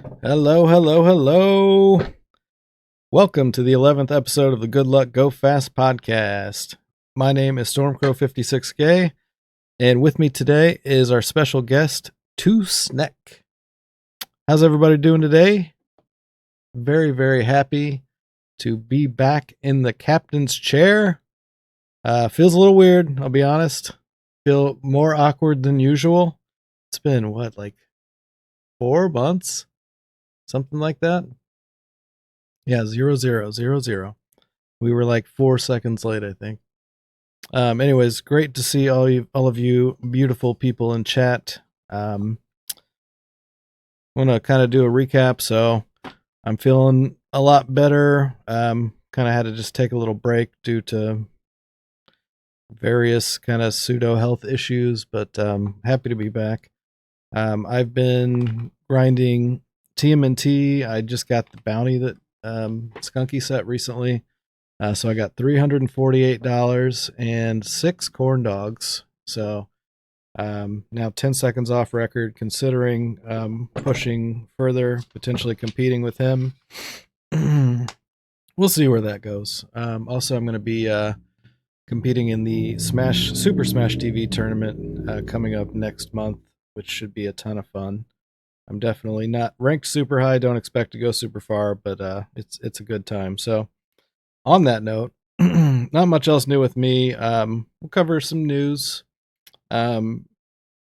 Hello, hello, hello. Welcome to the 11th episode of the Good Luck Go Fast podcast. My name is Stormcrow56K, and with me today is our special guest, Two Sneck. How's everybody doing today? Very, very happy to be back in the captain's chair. Feels a little weird, I'll be honest. Feel more awkward than usual. It's been, like 4 months? Something like that? Yeah, 0000. We were like 4 seconds late, I think. Anyways, great to see all of you beautiful people in chat. I want to kind of do a recap. So I'm feeling a lot better. Kind of had to just take a little break due to various kind of pseudo health issues, but happy to be back. I've been grinding TMNT. I just got the bounty that Skunky set recently. So I got $348 and 6 corn dogs. So now 10 seconds off record, considering pushing further, potentially competing with him. We'll see where that goes. Also, I'm going to be competing in the Super Smash TV tournament coming up next month, which should be a ton of fun. I'm definitely not ranked super high. Don't expect to go super far, but it's a good time. So on that note, not much else new with me. We'll cover some news. We'll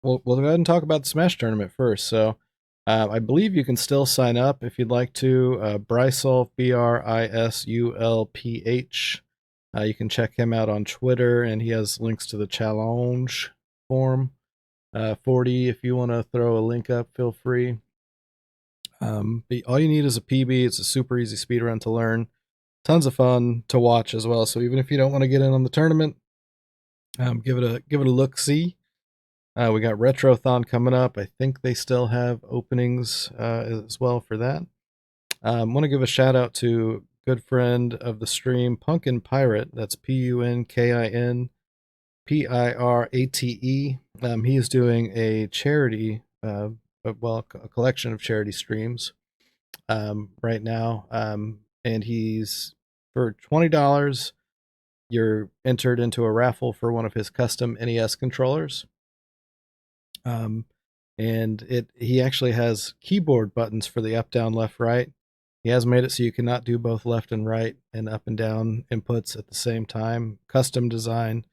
go ahead and talk about the Smash tournament first. So, I believe you can still sign up if you'd like to. Brisulph, Brisulph. You can check him out on Twitter, and he has links to the challenge form. 40, if you want to throw a link up, feel free. But all you need is a PB. It's a super easy speedrun to learn. Tons of fun to watch as well. So even if you don't want to get in on the tournament, give it a look see. We got Retrothon coming up. I think they still have openings as well for that. Want to give a shout out to good friend of the stream, Punkin Pirate. That's PUNKINPIRATE. He is doing a charity, a collection of charity streams right now. And he's for $20, you're entered into a raffle for one of his custom NES controllers. And he actually has keyboard buttons for the up, down, left, right. He has made it so you cannot do both left and right and up and down inputs at the same time. Custom design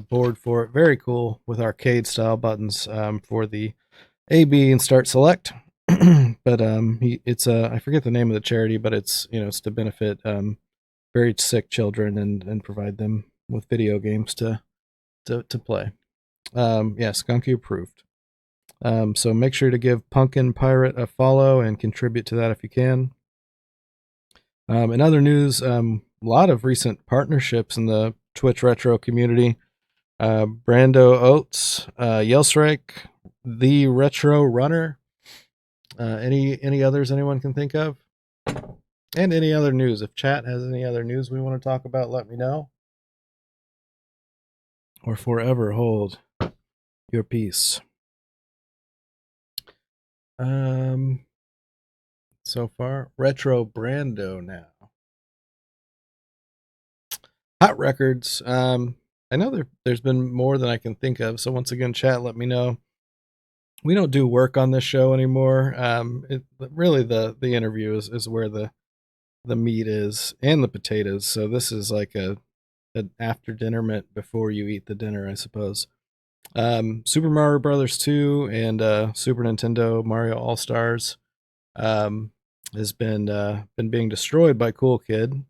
board for it. Very cool with arcade style buttons for the A, B, and start select. But I forget the name of the charity, but it's to benefit very sick children and provide them with video games to play. Yeah, Skunky approved. So make sure to give Punkin Pirate a follow and contribute to that if you can. In other news, a lot of recent partnerships in the Twitch Retro community. Brando Oates, Yelstrike, the Retro Runner. Any others anyone can think of? And any other news. If chat has any other news we want to talk about, let me know. Or forever hold your peace. So far, Retro Brando now. Hot records. I know there's been more than I can think of. So once again, chat, let me know. We don't do work on this show anymore. Really the interview is where the meat is and the potatoes. So this is like an after dinner meant before you eat the dinner, I suppose. Super Mario Brothers 2 and Super Nintendo Mario All Stars has been being destroyed by Cool Kid.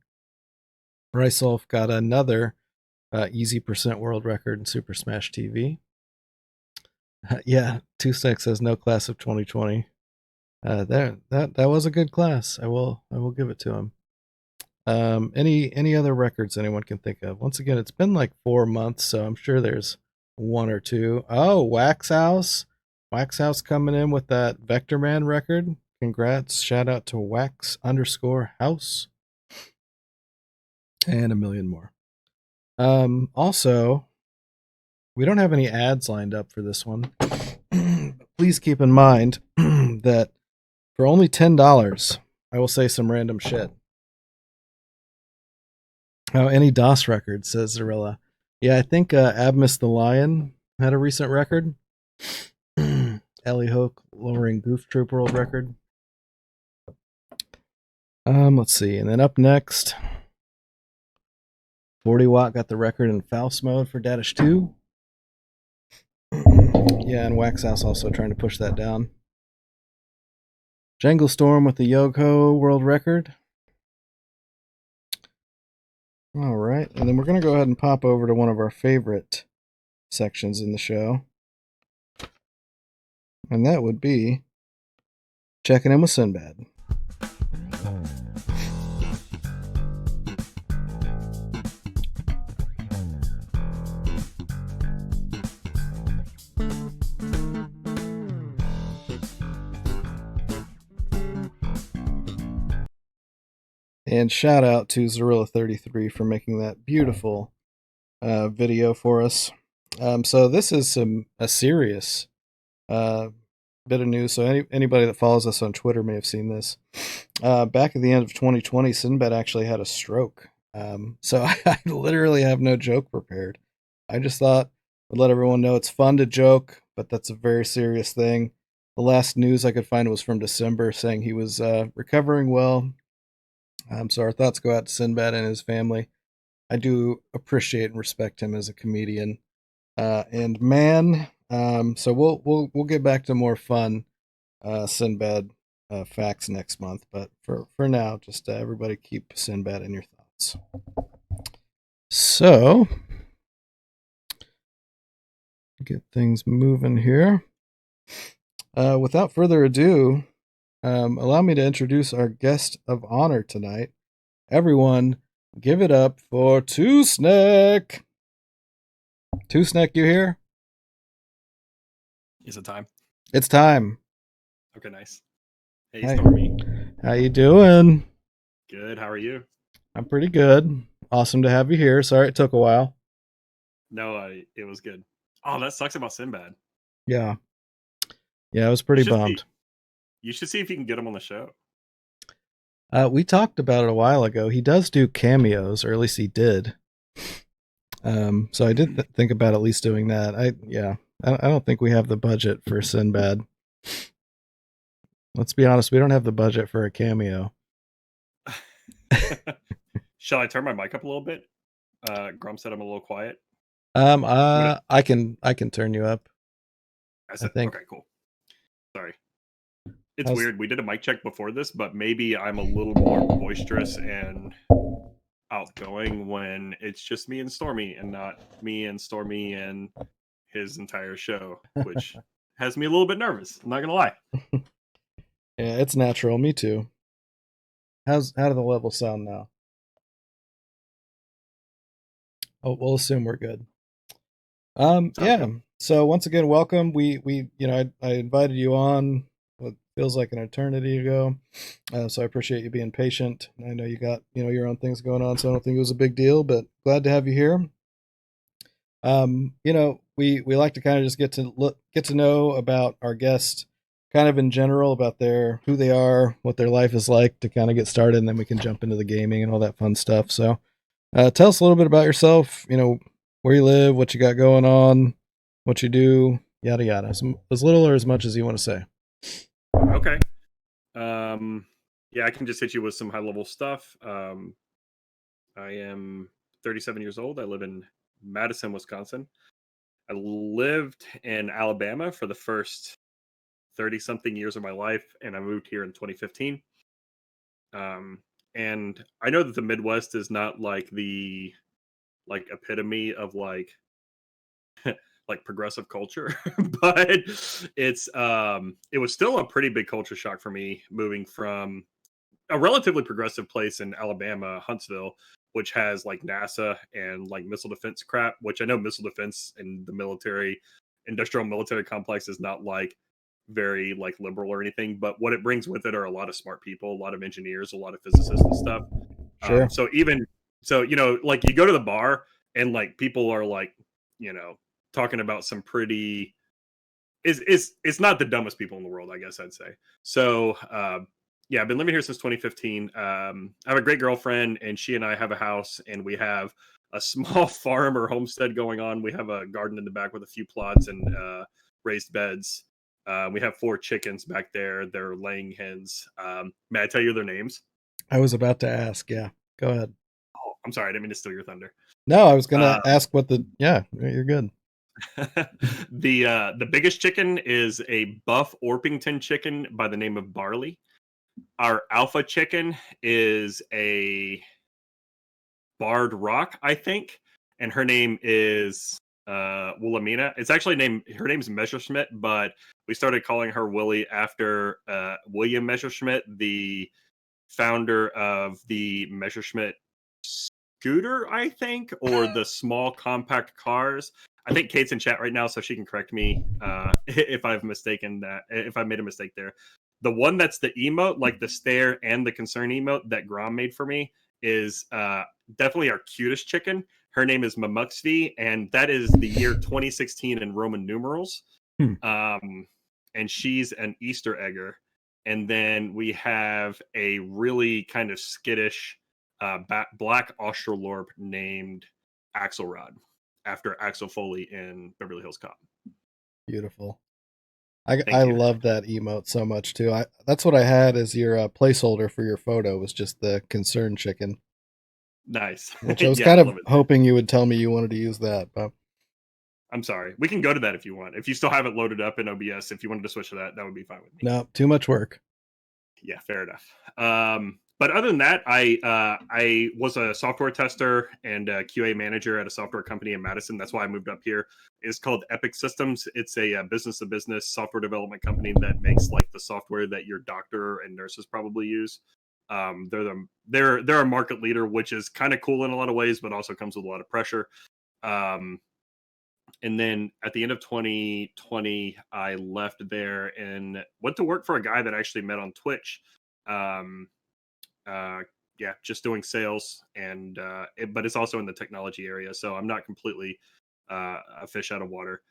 Brisulph got another easy percent world record in Super Smash TV. Yeah, 2-6 says no class of 2020. That was a good class. I will give it to him. Any other records anyone can think of? Once again, it's been like 4 months, so I'm sure there's one or two. Oh, Wax House coming in with that Vector Man record. Congrats! Shout out to Wax_House, and a million more. Also, we don't have any ads lined up for this one. Please keep in mind that For only $10, I will say some random shit. Oh, any DOS record, says Zorilla. Yeah, I think Abmus the Lion had a recent record. Ellie Hoke lowering Goof Troop World record. Let's see. And then up next, 40 Watt got the record in Faust mode for Dadish 2. Yeah, and Wax House also trying to push that down. Jangle Storm with the Yoko world record. All right, and then we're going to go ahead and pop over to one of our favorite sections in the show. And that would be checking in with Sinbad. And shout out to Zorilla33 for making that beautiful video for us. So this is a serious bit of news. So anybody that follows us on Twitter may have seen this. Back at the end of 2020, Sinbad actually had a stroke. So I literally have no joke prepared. I just thought I'd let everyone know it's fun to joke, but that's a very serious thing. The last news I could find was from December saying he was recovering well. So our thoughts go out to Sinbad and his family. I do appreciate and respect him as a comedian and man. So we'll get back to more fun Sinbad facts next month. But for now, just everybody keep Sinbad in your thoughts. So get things moving here. Without further ado, allow me to introduce our guest of honor tonight. Everyone, give it up for Two Snack. Two Snack, you here? Is it time? It's time. Okay, nice. Hey, Stormy. How you doing? Good. How are you? I'm pretty good. Awesome to have you here. Sorry it took a while. No, it was good. Oh, that sucks about Sinbad. Yeah, I was pretty bummed. You should see if you can get him on the show. We talked about it a while ago. He does do cameos, or at least he did. So I did think about at least doing that. I don't think we have the budget for Sinbad. Let's be honest, we don't have the budget for a cameo. Shall I turn my mic up a little bit? Grum said I'm a little quiet. I can turn you up. I think. Okay, cool. Sorry. It's weird. We did a mic check before this, but maybe I'm a little more boisterous and outgoing when it's just me and Stormy and not me and Stormy and his entire show, which has me a little bit nervous. I'm not gonna lie. Yeah, it's natural. Me too. How do the levels sound now? Oh, we'll assume we're good. Good. So once again, welcome. We I invited you on what feels like an eternity ago. So I appreciate you being patient. I know you got your own things going on, so I don't think it was a big deal, but glad to have you here. We like to kind of just get to know about our guests, kind of in general about who they are, what their life is like to kind of get started, and then we can jump into the gaming and all that fun stuff. So tell us a little bit about yourself, where you live, what you got going on, what you do, yada yada. As little or as much as you want to say. Okay. Yeah, I can just hit you with some high level stuff. I am 37 years old. I live in Madison, Wisconsin. I lived in Alabama for the first 30 something years of my life, and I moved here in 2015. And I know that the Midwest is not like the epitome of like progressive culture, but it was still a pretty big culture shock for me moving from a relatively progressive place in Alabama, Huntsville, which has like NASA and like missile defense crap, which I know missile defense and the industrial military complex is not like very like liberal or anything, but what it brings with it are a lot of smart people, a lot of engineers, a lot of physicists and stuff. Sure. So like you go to the bar and like people are like, talking about some pretty it's not the dumbest people in the world, I guess I'd say. So yeah, I've been living here since 2015. I have a great girlfriend, and she and I have a house, and we have a small farm or homestead going on. We have a garden in the back with a few plots and raised beds. We have 4 chickens back there. They're laying hens. May I tell you their names? I was about to ask. Yeah, go ahead. Oh, I'm sorry, I didn't mean to steal your thunder. No, I was gonna Uh, ask what the. Yeah, you're good. the biggest chicken is a buff Orpington chicken by the name of Barley. Our alpha chicken is a Barred Rock, I think, and her name is Wilhelmina. It's actually named her name's Messerschmitt, but we started calling her Willie after William Messerschmitt, the founder of the Messerschmitt scooter, I think, or the small compact cars. I think Kate's in chat right now, so she can correct me if I've mistaken that, if I made a mistake there. The one that's the emote, like the stare and the concern emote that Grom made for me, is definitely our cutest chicken. Her name is Mamuxvi, and that is the year 2016 in Roman numerals. And she's an Easter egger. And then we have a really kind of skittish black Australorp named Axelrod, after Axel Foley in Beverly Hills Cop. Beautiful. I love that emote so much too. That's what I had as your placeholder for your photo, was just the concerned chicken. Nice. Which I was kind of hoping you would tell me you wanted to use that, but I'm sorry. We can go to that if you want. If you still have it loaded up in OBS, if you wanted to switch to that, that would be fine with me. No, too much work. Yeah, fair enough. But other than that, I was a software tester and a QA manager at a software company in Madison. That's why I moved up here. It's called Epic Systems. It's a business-to-business software development company that makes like the software that your doctor and nurses probably use. They're a market leader, which is kind of cool in a lot of ways, but also comes with a lot of pressure. And then at the end of 2020, I left there and went to work for a guy that I actually met on Twitch. Yeah, just doing sales, and but it's also in the technology area, so I'm not completely a fish out of water,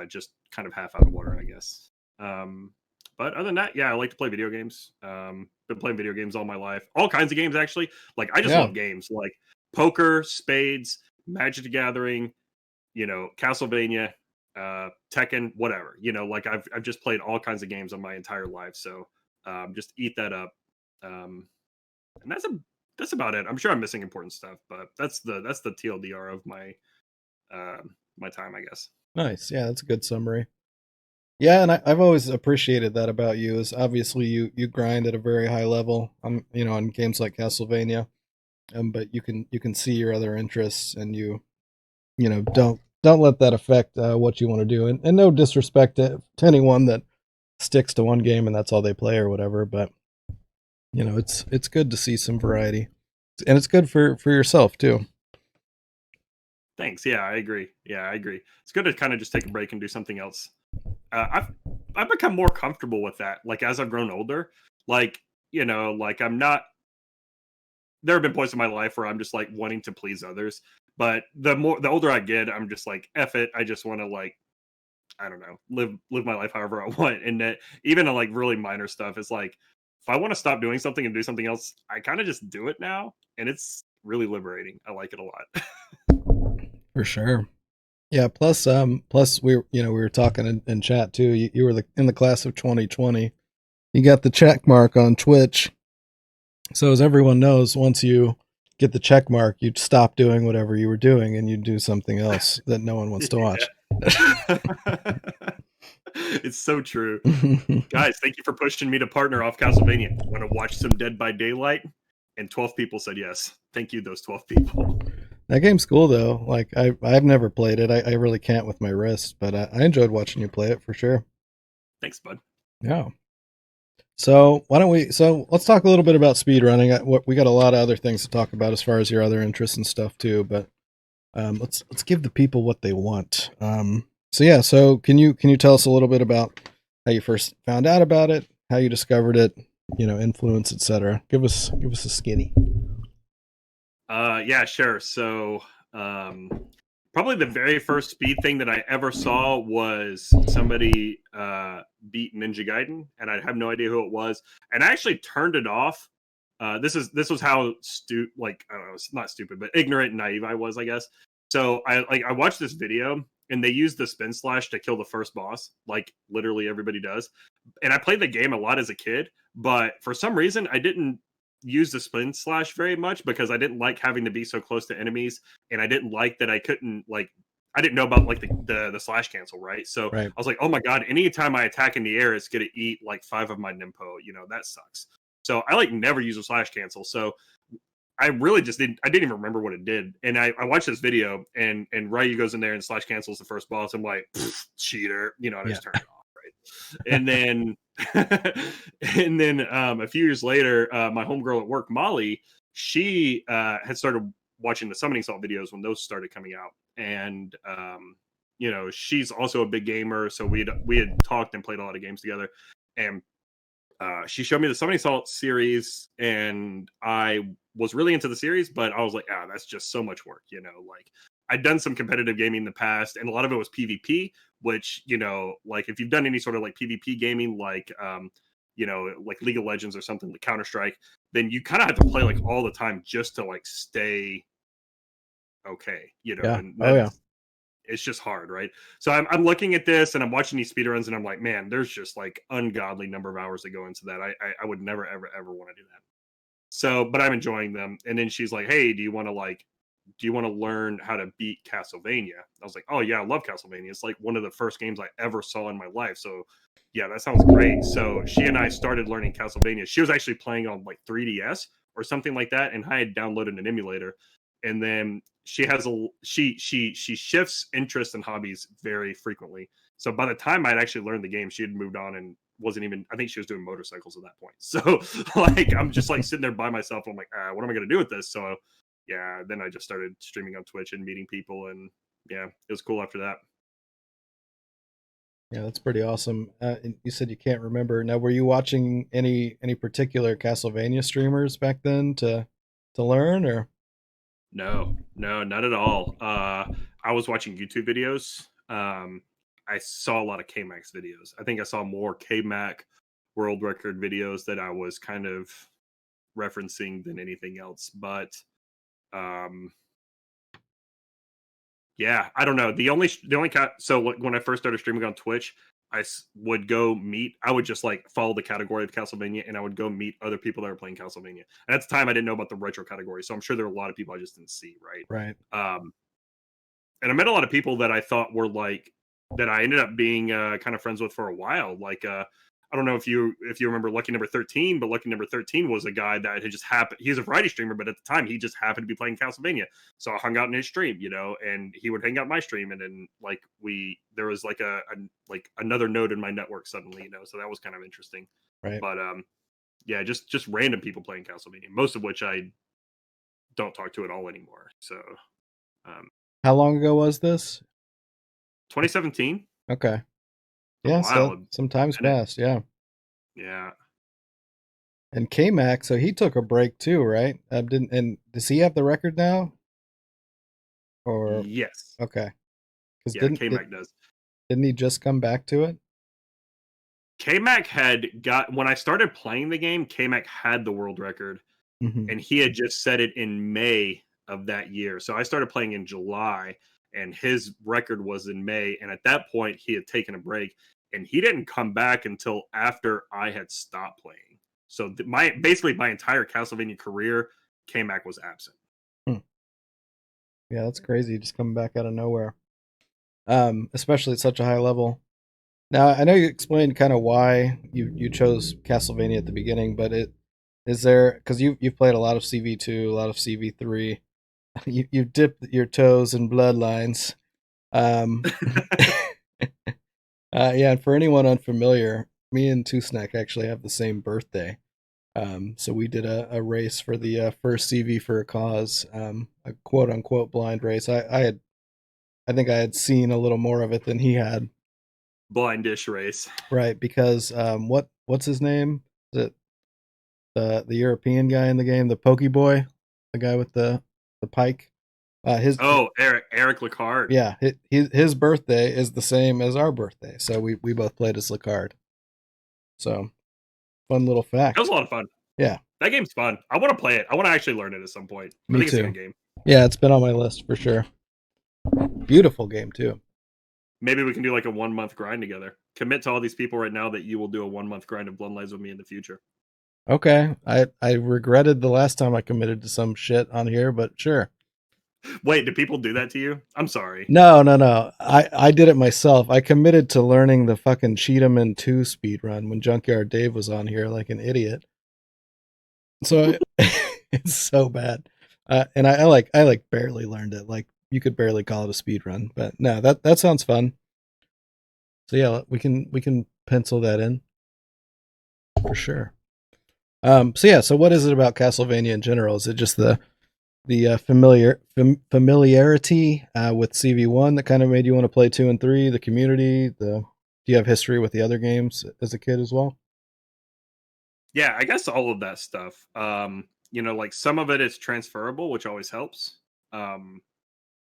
just kind of half out of water, I guess. But other than that, yeah, I like to play video games. Been playing video games all my life, all kinds of games actually. Like I just love games, like poker, spades, Magic the Gathering, Castlevania, Tekken, whatever. Like I've just played all kinds of games on my entire life, so just eat that up. And that's about it. I'm sure I'm missing important stuff, but that's the TLDR of my my time, I guess. Nice. Yeah, that's a good summary. Yeah, and I've always appreciated that about you. Is obviously you grind at a very high level on on games like Castlevania, but you can see your other interests, and you don't let that affect what you want to do. And no disrespect to anyone that sticks to one game and that's all they play or whatever, but it's good to see some variety, and it's good for yourself too. Thanks. Yeah, I agree. It's good to kind of just take a break and do something else. I've become more comfortable with that. Like as I've grown older, like I'm not. There have been points in my life where I'm just like wanting to please others, but the older I get, I'm just like, F it. I just want to like, I don't know, live my life however I want. And that even on like really minor stuff, it's like if I want to stop doing something and do something else, I kind of just do it now, and it's really liberating. I like it a lot. For sure. Yeah. Plus we were talking in chat too. You were in the class of 2020. You got the check mark on Twitch. So as everyone knows, once you get the check mark, you'd stop doing whatever you were doing and you'd do something else that no one wants to watch. It's so true. Guys, thank you for pushing me to partner off Castlevania. Want to watch some Dead by Daylight? And 12 people said yes. Thank you, those 12 people. That game's cool though. Like I've never played it. I really can't with my wrist, but I enjoyed watching you play it for sure. Thanks, bud. Yeah. So let's talk a little bit about speedrunning. We got a lot of other things to talk about as far as your other interests and stuff too, but let's give the people what they want. So can you tell us a little bit about how you first found out about it, how you discovered it, influence, etc. Give us a skinny. Yeah, sure. So Probably the very first speed thing that I ever saw was somebody beat Ninja Gaiden, and I have no idea who it was. And I actually turned it off. This was how like I don't know, it's not stupid, but ignorant and naive I was, I guess. So I watched this video, and they used the spin slash to kill the first boss, like literally everybody does. And I played the game a lot as a kid, but for some reason I didn't use the spin slash very much because I didn't like having to be so close to enemies, and I didn't like that I couldn't like I didn't know about like the slash cancel, right? So Right. I was like, oh my god, anytime I attack in the air, it's gonna eat like 5 of my Nimpo. You know, that sucks. So I like never use a slash cancel. So I really just didn't even remember what it did. And I watched this video, and Ryu goes in there and slash cancels the first boss. I'm like, cheater, you know, and I Yeah. just turned it off, right? And then and then a few years later, my homegirl at work, Molly, she had started watching the Summoning Salt videos when those started coming out. And you know, she's also a big gamer, so we had talked and played a lot of games together. And she showed me the Summoning Salt series, and I was really into the series, but I was like, ah, that's just so much work, you know. Like I'd done some competitive gaming in the past, and a lot of it was PvP, which, you know, like if you've done any sort of like PvP gaming, like you know, like League of Legends or something like Counter Strike, then you kind of have to play like all the time just to like stay okay, you know, Yeah. and Oh yeah. that's it's just hard, right? So I'm looking at this and I'm watching these speedruns, and I'm like, man, there's just like ungodly number of hours that go into that. I would never ever want to do that. So, but I'm enjoying them. And then she's like, hey, do you want to learn how to beat Castlevania? I was like, oh yeah, I love Castlevania. It's like one of the first games I ever saw in my life. So yeah, that sounds great. So she and I started learning Castlevania. She was actually playing on like 3DS or something like that, and I had downloaded an emulator. And then she has a she shifts interests and hobbies very frequently. So by the time I'd actually learned the game, she had moved on and wasn't even, I think she was doing motorcycles at that point. So like I'm just like sitting there by myself. I'm like, what am I gonna do with this? So yeah, then I just started streaming on Twitch and meeting people, and yeah, it was cool after that. Yeah, that's pretty awesome. And you said you can't remember. Now, were you watching any particular Castlevania streamers back then to learn, or? No, no, not at all. I was watching YouTube videos. I saw a lot of KMax videos. I think I saw more KMac world record videos that I was kind of referencing than anything else. But um, yeah, I don't know. So when I first started streaming on Twitch, would go meet. I would just like follow the category of Castlevania, and I would go meet other people that were playing Castlevania. And at the time, I didn't know about the retro category, so I'm sure there were a lot of people I just didn't see. Right. Right. Um, and I met a lot of people that I thought were like that I ended up being kind of friends with for a while. Like I don't know if you remember Lucky Number 13, but Lucky Number 13 was a guy that had just happened. He's a variety streamer, but at the time he just happened to be playing Castlevania. So I hung out in his stream, you know, and he would hang out my stream, and then like there was like a like another node in my network suddenly, you know. So that was kind of interesting. Right. But yeah, just random people playing Castlevania, most of which I don't talk to at all anymore. So um How long ago was this? 2017. Okay. A Yeah, so while. some time's And it, passed. Yeah. yeah. And K-Mac, so he took a break too, right? Didn't and does he have the record now? Or Yes. okay, because Yeah, K-Mac does. didn't he just come back to it? K-Mac had got when I started playing the game, K-Mac had the world record, Hmm. and he had just set it in May of that year. So I started playing in July, and his record was in May, and at that point he had taken a break, and he didn't come back until after I had stopped playing. So my entire Castlevania career, K-Mac was absent. Hmm. Yeah, that's crazy. Just coming back out of nowhere. Especially at such a high level. Now, I know you explained kind of why you chose Castlevania at the beginning, but it is there because you've played a lot of CV2, a lot of CV3. You've dipped your toes in Bloodlines. Um, yeah, and for anyone unfamiliar, me and Two Snack actually have the same birthday. So we did a race for the first CV for a cause, a quote unquote blind race. I think I had seen a little more of it than he had. Blind dish race. Right, because what's his name? Is it the European guy in the game, the Pokey Boy, the guy with the pike? His Oh, Eric Lecard. Yeah, his birthday is the same as our birthday, so we both played as Lecard. So fun little That was fact. a lot of fun. Yeah, That game's fun. I want to play it. I want to actually learn it at some point. I me think it's a good too. game. Yeah, it's been on my list for sure. Beautiful game too. Maybe we can do like a 1 month grind together. Commit to all these people right now that you will do a 1 month grind of Bloodlines with me in the future. Okay, I regretted the last time I committed to some shit on here, but sure. Wait, do people do that to you? I'm sorry. No. I did it myself. I committed to learning the fucking Cheetahman 2 speed run when Junkyard Dave was on here like an idiot. So it's so bad. And I barely learned it. Like you could barely call it a speed run. But no, that sounds fun. So yeah, we can pencil that in for sure. So yeah, so what is it about Castlevania in general? Is it just the familiarity with CV1 that kind of made you want to play 2 and 3, the community, do you have history with the other games as a kid as well? Yeah, I guess all of that stuff. Like some of it is transferable, which always helps. Um,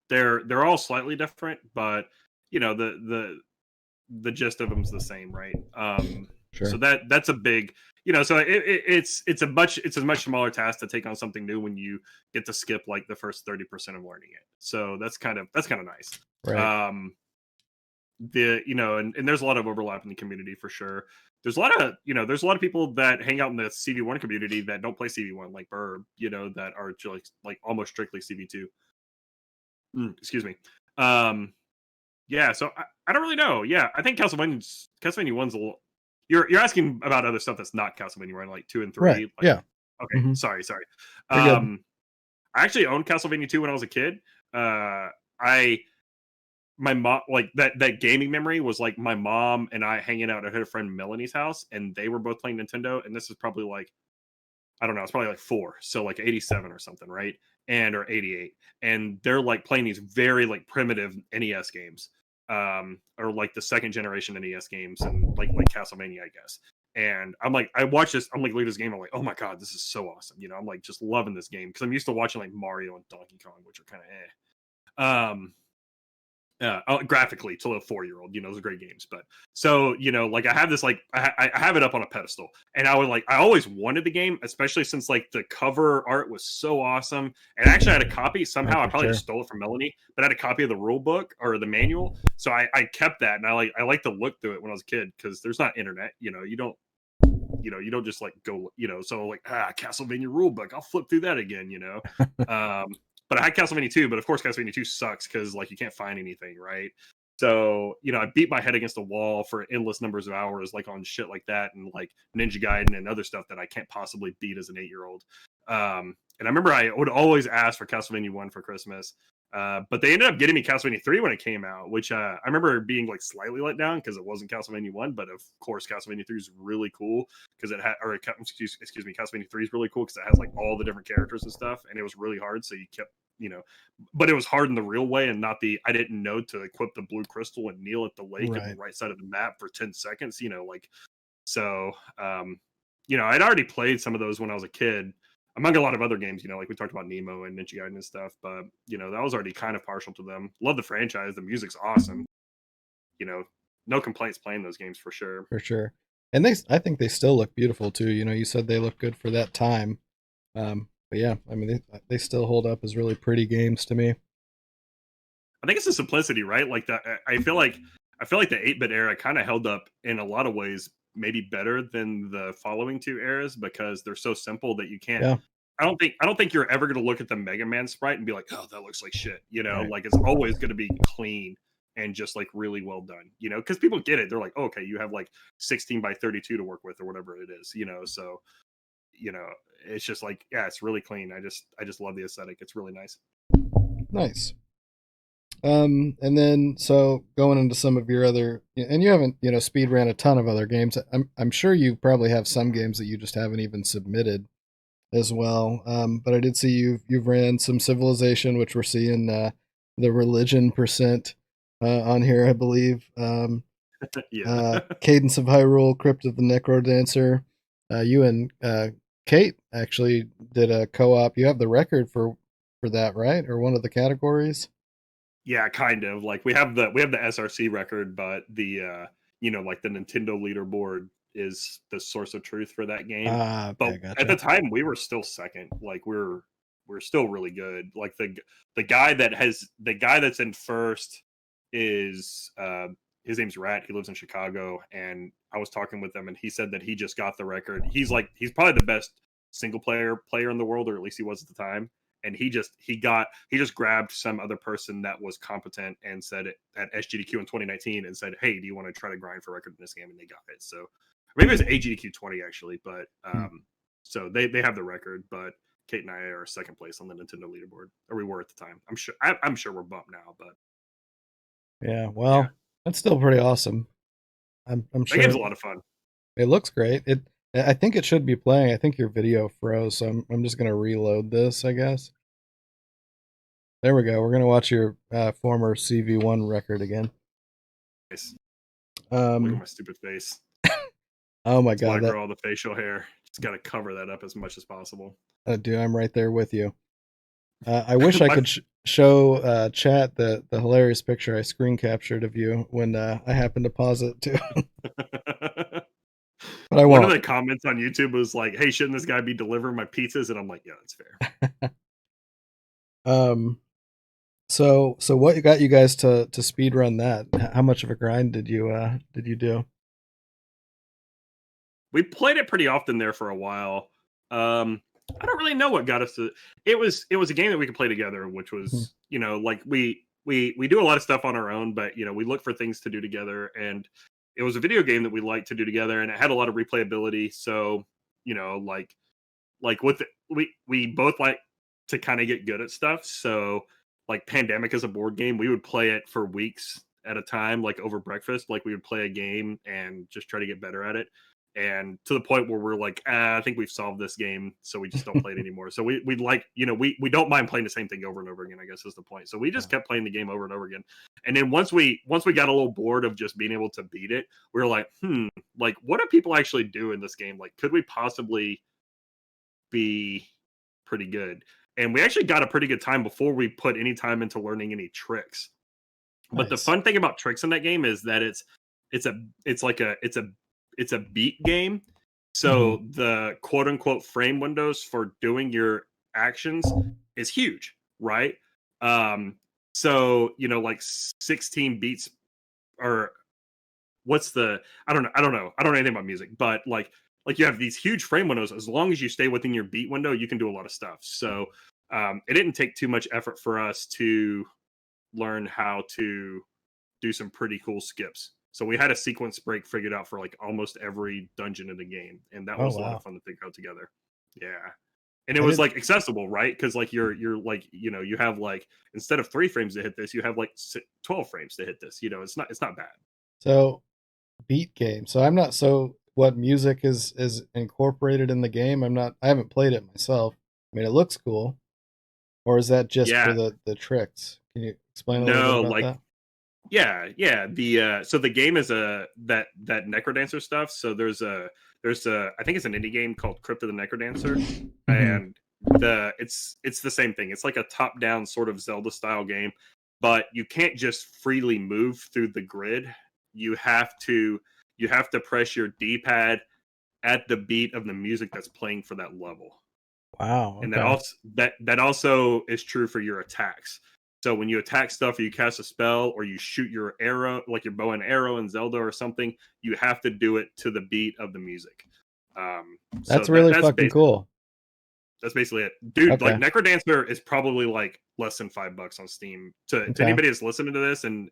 they're all slightly different, but the gist of them's the same, right? So Sure. that's a big, so it's a much smaller task to take on something new when you get to skip like the first 30% of learning it. So that's kind of nice. Right. Um, and there's a lot of overlap in the community for sure. There's a lot of people that hang out in the CV1 community that don't play CV1 like Burb, that are just like almost strictly CV2. Excuse me. Um, yeah, so I don't really know. Yeah, I think Castlevania one's a little. You're asking about other stuff that's not Castlevania, right? Like 2 and 3. Right. Like, Yeah. okay, Hmm. sorry. You're good. I actually owned Castlevania 2 when I was a kid. I my mom like that gaming memory was like my mom and I hanging out at her friend Melanie's house, and they were both playing Nintendo. And this is probably like I don't know, it's probably like 4, so like 87 or something, right? Or 88. And they're like playing these very like primitive NES games. Or like the second generation NES games and like Castlevania, I guess. And I'm like, I watch this, I'm like, look at this game, I'm like, oh my god, this is so awesome. I'm like just loving this game because I'm used to watching like Mario and Donkey Kong, which are kind of Um, graphically to a 4-year-old, those are great games. But so like I have this like I have it up on a pedestal, and I always wanted the game, especially since like the cover art was so awesome. And actually, I had a copy Oh, somehow. I for probably sure. just stole it from Melanie, but I had a copy of the rule book or the manual, so I kept that, and I like to look through it when I was a kid because there's not internet. You don't just like go. So like Castlevania rule book, I'll flip through that again. Um, but I had Castlevania 2, but of course Castlevania 2 sucks because like you can't find anything, right? So, I beat my head against the wall for endless numbers of hours, like on shit like that, and like Ninja Gaiden and other stuff that I can't possibly beat as an 8-year-old. And I remember I would always ask for Castlevania 1 for Christmas. But they ended up getting me Castlevania 3 when it came out, which I remember being like slightly let down because it wasn't Castlevania 1. But of course, Castlevania 3 is really cool because it had, or excuse me, Castlevania 3 is really cool because it has like all the different characters and stuff. And it was really hard. So you kept, but it was hard in the real way and not the I didn't know to equip the blue crystal and kneel at the lake on the Right. right side of the map for 10 seconds, like so. I'd already played some of those when I was a kid, among a lot of other games, like we talked about Nemo and Ninja Gaiden and stuff, but that was already kind of partial to them. Love the franchise, the music's awesome. You know, no complaints playing those games for sure. For sure. And I think they still look beautiful too. You said they look good for that time. But yeah, I mean, they still hold up as really pretty games to me. I think it's the simplicity, right? Like that. I feel like the 8-bit era kind of held up in a lot of ways, maybe better than the following two eras because they're so simple that you can't. Yeah. I don't think you're ever going to look at the Mega Man sprite and be like, oh, that looks like shit. Right. Like it's always going to be clean and just like really well done. Because people get it. They're like, oh, okay, you have like 16 by 32 to work with or whatever it is. So you know, it's just like, yeah, it's really clean. I just love the aesthetic. It's really nice. Nice. And then so going into some of your other, and you haven't, speed ran a ton of other games. I'm sure you probably have some games that you just haven't even submitted as well. But I did see you've ran some Civilization, which we're seeing the religion percent on here, I believe. Yeah. Cadence of Hyrule, Crypt of the Necro Dancer. You and Kate actually did a co-op. You have the record for for that, right? Or one of the categories? Yeah, kind of. Like we have the SRC record, but the like the Nintendo leaderboard is the source of truth for that game. Ah, But okay, at the gotcha. time we were still second. Like we're still really good. Like the guy that's in first is his name's Rat. He lives in Chicago, and I was talking with him, and he said that he just got the record. He's probably the best single player in the world, or at least he was at the time. And he just grabbed some other person that was competent and said it at SGDQ in 2019 and said, "Hey, do you want to try to grind for a record in this game?" And they got it. So maybe it was AGDQ 20 actually, but Hmm. so they have the record, but Kate and I are second place on the Nintendo leaderboard, or we were at the time. I'm sure we're bumped now, but Yeah, yeah, well, that's still pretty awesome. I'm that game's sure a lot of fun. it looks great. I think it should be playing. I think your video froze, so I'm just gonna reload this, I guess. There we go. We're gonna watch your former CV1 record again. Nice. Look at Um, my stupid face. oh my That's why god, I that grow all the facial hair. Just got to cover that up as much as possible. dude, I'm right there with you. I wish I my could show chat the hilarious picture I screen captured of you when I happened to pause it too, but I One of won't. the comments on YouTube was like, "Hey, shouldn't this guy be delivering my pizzas?" And I'm like, "Yeah, that's fair." um, so what got you guys to speed run that? How much of a grind did you do? We played it pretty often there for a while. I don't really know what got us to. It was a game that we could play together, which Mhm. was like we do a lot of stuff on our own, but we look for things to do together, and it was a video game that we liked to do together, and it had a lot of replayability. So like with we both like to kind of get good at stuff. So like Pandemic is a board game. We would play it for weeks at a time, like over breakfast. Like we would play a game and just try to get better at it. And to the point where we're like, I think we've solved this game, so we just don't play it anymore. So we like, we don't mind playing the same thing over and over again, I guess is the point. So we just kept playing the game over and over again. And then once we got a little bored of just being able to beat it, we were like, like what do people actually do in this game? Like, could we possibly be pretty good. And we actually got a pretty good time before we put any time into learning any tricks. But the Nice. fun thing about tricks in that game is that it's a it's like a it's a beat game. Mhm. So the quote unquote frame windows for doing your actions is huge, right? Um so like 16 beats, or what's the I don't know anything about music, but like you have these huge frame windows. As long as you stay within your beat window, you can do a lot of stuff. So it didn't take too much effort for us to learn how to do some pretty cool skips. So we had a sequence break figured out for like almost every dungeon in the game, and that Oh was a lot of wow. fun to figure out together. Yeah. And it I was didn't. like accessible, right? Because like you're like you have like, instead of 3 frames to hit this, you have like 12 frames to hit this. It's not bad. So beat game. So I'm not so what music is incorporated in the game. I haven't played it myself. I mean, it looks cool. Or is that just for Yeah. the tricks? Can you explain a little bit No, about like that? yeah. So the game is that Necrodancer stuff. So there's a I think it's an indie game called Crypt of the Necrodancer, Hmm. and it's the same thing. It's like a top down sort of Zelda style game, but you can't just freely move through the grid. You have to you have to press your D pad at the beat of the music that's playing for that level. Wow. And Okay. that also is true for your attacks. So when you attack stuff, or you cast a spell, or you shoot your arrow, like your bow and arrow in Zelda or something, you have to do it to the beat of the music. So That's really that's fucking cool. basically it, dude. Like Okay. Necrodancer is probably like less than $5 on Steam. To Okay. anybody that's listening to this and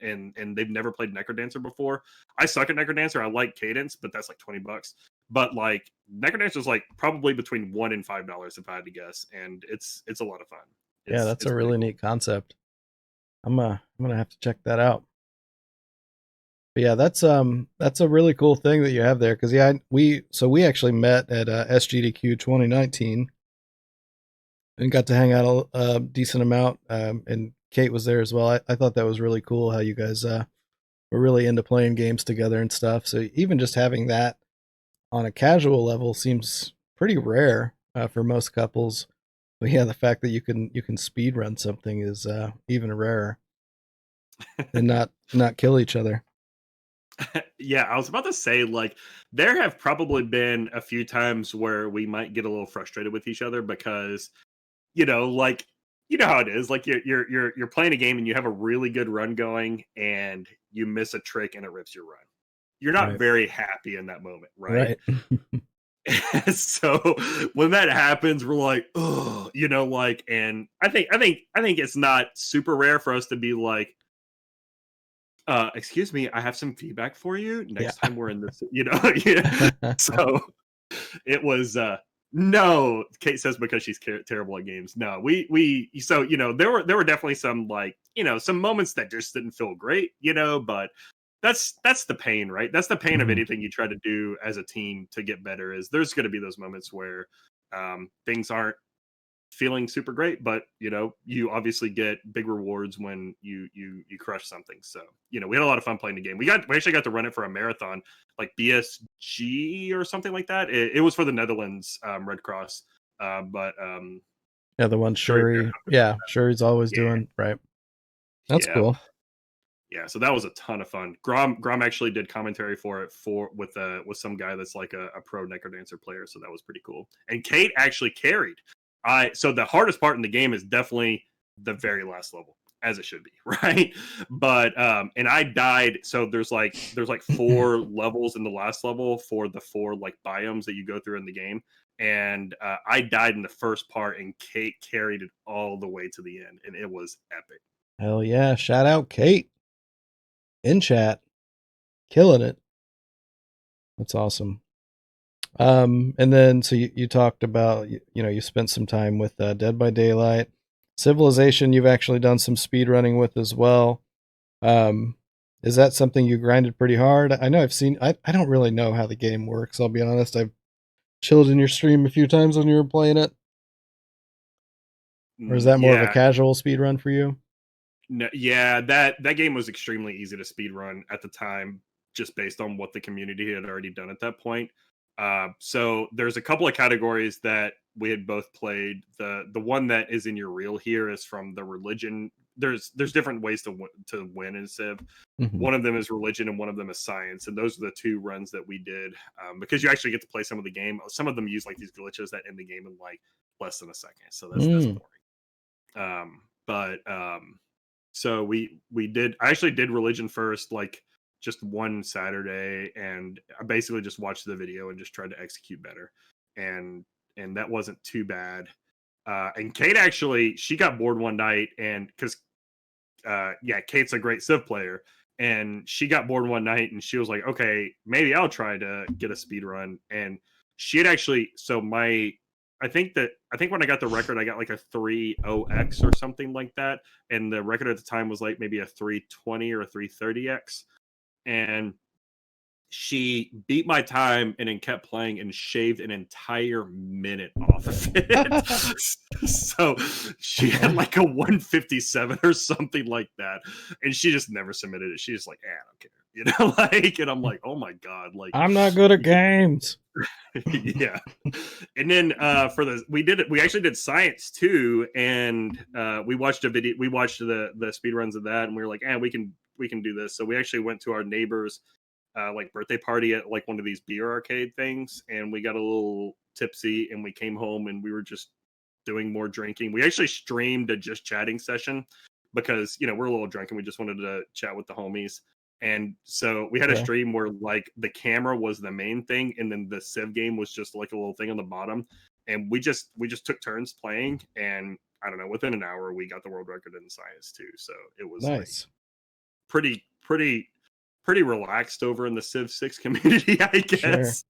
they've never played Necrodancer before, I suck at Necrodancer. I like Cadence, but that's like $20. But like Necrodancer is like probably between $1 and $5 if I had to guess, and it's a lot of fun. Yeah, It's that's it's a pretty really cool. neat concept. I'm gonna have to check that out. But yeah, that's a really cool thing that you have there because yeah, we actually met at SGDQ 2019 and got to hang out a decent amount. And Kate was there as well. I thought that was really cool how you guys were really into playing games together and stuff. So even just having that on a casual level seems pretty rare for most couples. But yeah, the fact that you can speed run something is even rarer, and not kill each other. Yeah, I was about to say, like, there have probably been a few times where we might get a little frustrated with each other because, like, you know how it is. Like, you're playing a game and you have a really good run going, and you miss a trick and it rips your run. You're not Right. very happy in that moment, right? Right. So when that happens, we're like, oh, like, and I think it's not super rare for us to be like, excuse me, I have some feedback for you. Yeah. Next time we're in this, yeah. So it was no, Kate says because she's terrible at games. No, so there were definitely some, like, some moments that just didn't feel great, but that's the pain, right? That's the pain of Mhm. anything you try to do as a team to get better, is there's going to be those moments where things aren't feeling super great, but you obviously get big rewards when you crush something. So we had a lot of fun playing the game. We actually got to run it for a marathon, like BSG or something like that. It was for the Netherlands Red Cross, but Yeah, the one Shuri, Shuri. Yeah, Shuri's always yeah, doing. Right. That's yeah, cool. yeah. So that was a ton of fun. Grom actually did commentary for it with some guy that's like a pro Necrodancer player. So that was pretty cool. And Kate actually carried. So the hardest part in the game is definitely the very last level, as it should be, right? But and I died. So there's like four levels in the last level for the four, like, biomes that you go through in the game. And I died in the first part, and Kate carried it all the way to the end, and it was epic. Hell yeah! Shout out Kate in chat, killing it. That's awesome. And then so you talked about you spent some time with Dead by Daylight, Civilization. You've actually done some speed running with as well. Um, is that something you grinded pretty hard? I know I've seen. I don't really know how the game works. I'll be honest. I've chilled in your stream a few times when you were playing it, or is that more of a Yeah, casual speed run for you? no, yeah, that game was extremely easy to speed run at the time, just based on what the community had already done at that point. So there's a couple of categories that we had both played. The one that is in your reel here is from the religion. There's different ways to win in Civ. Hmm. One of them is religion, and one of them is science, and those are the two runs that we did, because you actually get to play some of the game. Some of them use, like, these glitches that end the game in, like, less than a second, so that's Mm, boring. But so we did. I actually did religion first, like, just one Saturday, and I basically just watched the video and just tried to execute better, and and that wasn't too bad. And Kate actually, she got bored one night, and because yeah, Kate's a great Civ player, and she got bored one night, and she was like, okay, maybe I'll try to get a speed run. And she had actually, so my, I think when I got the record, I got like a 30x or something like that, and the record at the time was like maybe a 320 or a 330x, and she beat my time and then kept playing and shaved an entire minute off of it. So she had like a 157 or something like that. And she just never submitted it. She's just like, I don't care. Like, and I'm like, oh my God. Like, I'm not good at games. yeah. And then for we actually did science too. And we watched the speed runs of that, and we were like, we can do this. So we actually went to our neighbors like birthday party at like one of these beer arcade things, and we got a little tipsy, and we came home and we were just doing more drinking. We actually streamed a just chatting session because we're a little drunk and we just wanted to chat with the homies. And so we had a Okay. stream where, like, the camera was the main thing, and then the Civ game was just like a little thing on the bottom. And we just took turns playing, and I don't know, within an hour we got the world record in science too. So it was like Nice. pretty relaxed over in the Civ 6 community, I Sure. guess.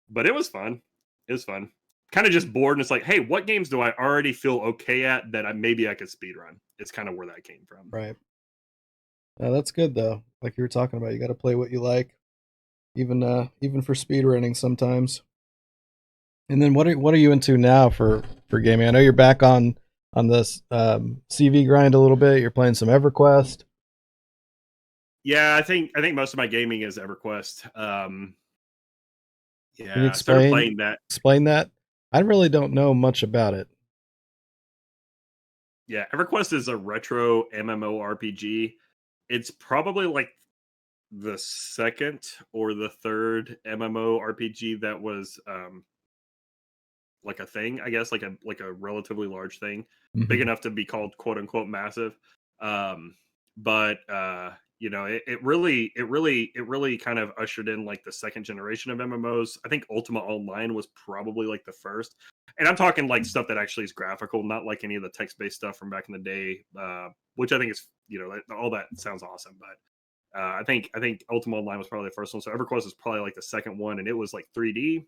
But it was fun. It was fun. Kind of just bored, and it's like, hey, what games do I already feel okay at that maybe I could speed run? It's kind of where that came from. Right. That's good though. Like you were talking about, you got to play what you like, even for speed running sometimes. And then what are you into now for gaming? I know you're back on this CV grind a little bit. You're playing some EverQuest. Yeah, I think most of my gaming is EverQuest. Can you Yeah, I started playing that. explain that? I really don't know much about it. Yeah, EverQuest is a retro MMORPG. It's probably like the second or the third MMORPG that was like a thing, I guess, like a relatively large thing, big Hmm. enough to be called quote unquote massive. Um, but you know, it really kind of ushered in like the second generation of MMOs. I think Ultima Online was probably like the first, and I'm talking like stuff that actually is graphical, not like any of the text based stuff from back in the day, which I think is all that sounds awesome, but I think Ultima Online was probably the first one. So EverQuest is probably like the second one, and it was like 3D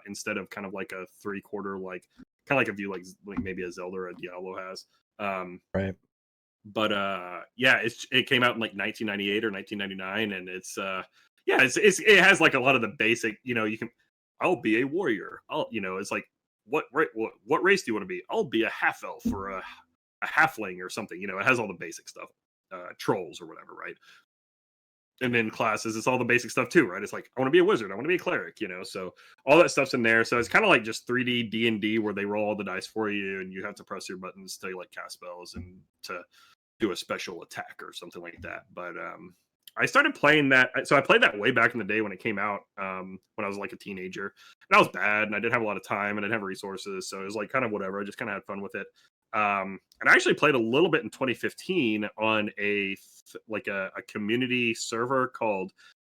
instead of kind of like a 3/4, like kind of like a view like maybe a Zelda or a Diablo has. Um, Right. but yeah, it came out in like 1998 or 1999, and yeah, it has like a lot of the basic. You can I'll be a warrior. It's like what race do you want to be? I'll be a half elf or a halfling or something. It has all the basic stuff, trolls or whatever, right? And then classes, it's all the basic stuff too, right? It's like I want to be a wizard, I want to be a cleric, so all that stuff's in there. So it's kind of like just 3D D&D where they roll all the dice for you, and you have to press your buttons to like cast spells and to do a special attack or something like that. But I started playing that. So I played that way back in the day when it came out, when I was like a teenager, and I was bad, and I didn't have a lot of time, and I didn't have resources, so it was like kind of whatever. I just kind of had fun with it. And I actually played a little bit in 2015 on a community server called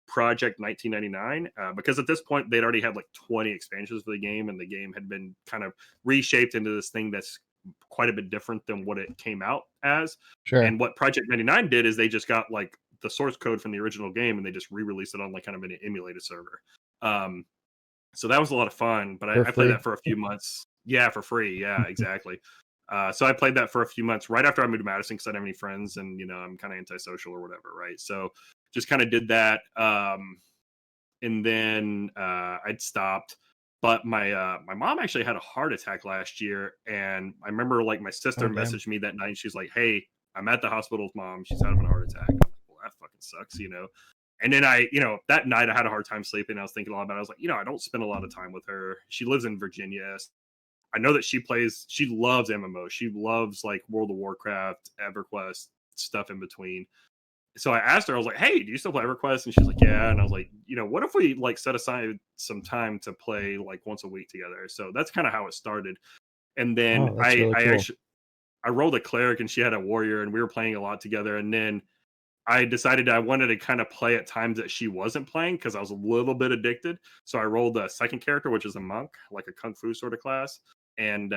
Project 1999, because at this point they'd already had like 20 expansions for the game, and the game had been kind of reshaped into this thing that's quite a bit different than what it came out as. Sure. And what Project 99 did is they just got like the source code from the original game, and they just re-released it on like kind of an emulated server. Um, so that was a lot of fun, but For I played free. that for a few months. Yeah, for free. Yeah, exactly. So I played that for a few months right after I moved to Madison because I didn't have any friends, and I'm kind of antisocial or whatever, right? So just kind of did that, and then I'd stopped. But my mom actually had a heart attack last year, and I remember like my Oh sister damn. messaged me that night. She's like, "Hey, I'm at the hospital with mom. She's having a heart attack." I'm like, "Well, that fucking sucks." And then that night I had a hard time sleeping. I was thinking a lot about it. I was like, I don't spend a lot of time with her. She lives in Virginia. I know that she loves MMO. She loves like World of Warcraft, EverQuest, stuff in between. So I asked her, I was like, "Hey, do you still play EverQuest?" And she's like, "Yeah." And I was like, what if we like set aside some time to play like once a week together? So that's kind of how it started. And then Oh, that's I really I cool. actually I rolled a cleric, and she had a warrior, and we were playing a lot together. And then I decided I wanted to kind of play at times that she wasn't playing because I was a little bit addicted. So I rolled a second character, which is a monk, like a kung fu sort of class, and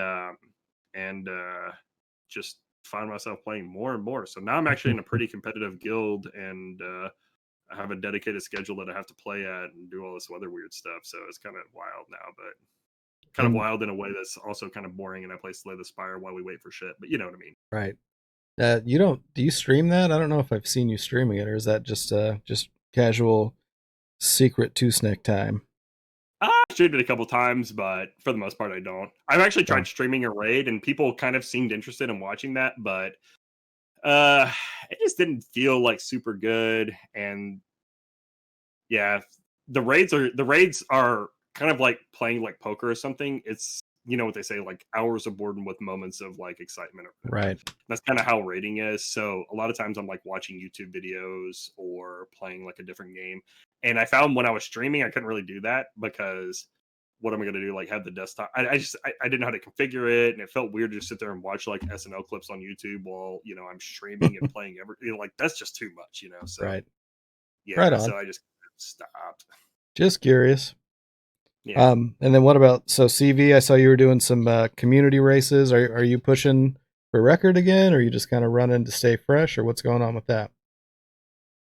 just find myself playing more and more. So now I'm actually in a pretty competitive guild, and I have a dedicated schedule that I have to play at and do all this other weird stuff. So it's kind of wild now, but kind of And wild in a way that's also kind of boring. And I play Slay the Spire while we wait for shit, but you know what I mean. right. You don't do you stream that? I don't know if I've seen you streaming it, or is that just casual secret two snack time? I streamed it a couple times, but for the most part, I don't. I've actually Yeah. tried streaming a raid, and people kind of seemed interested in watching that, but uh, it just didn't feel like super good. And yeah, the raids are kind of like playing like poker or something. It's what they say, like hours of boredom with moments of like excitement or whatever. Right. That's kind of how raiding is. So a lot of times I'm like watching YouTube videos or playing like a different game. And I found when I was streaming, I couldn't really do that because what am I going to do? Like have the desktop? I didn't know how to configure it, and it felt weird to just sit there and watch like SNL clips on YouTube while I'm streaming and playing like that's just too much. So Right. Right yeah, on. so I just stopped. Just curious. Yeah. And then what about CV? I saw you were doing some community races. Are you pushing for record again, or are you just kind of running to stay fresh, or what's going on with that?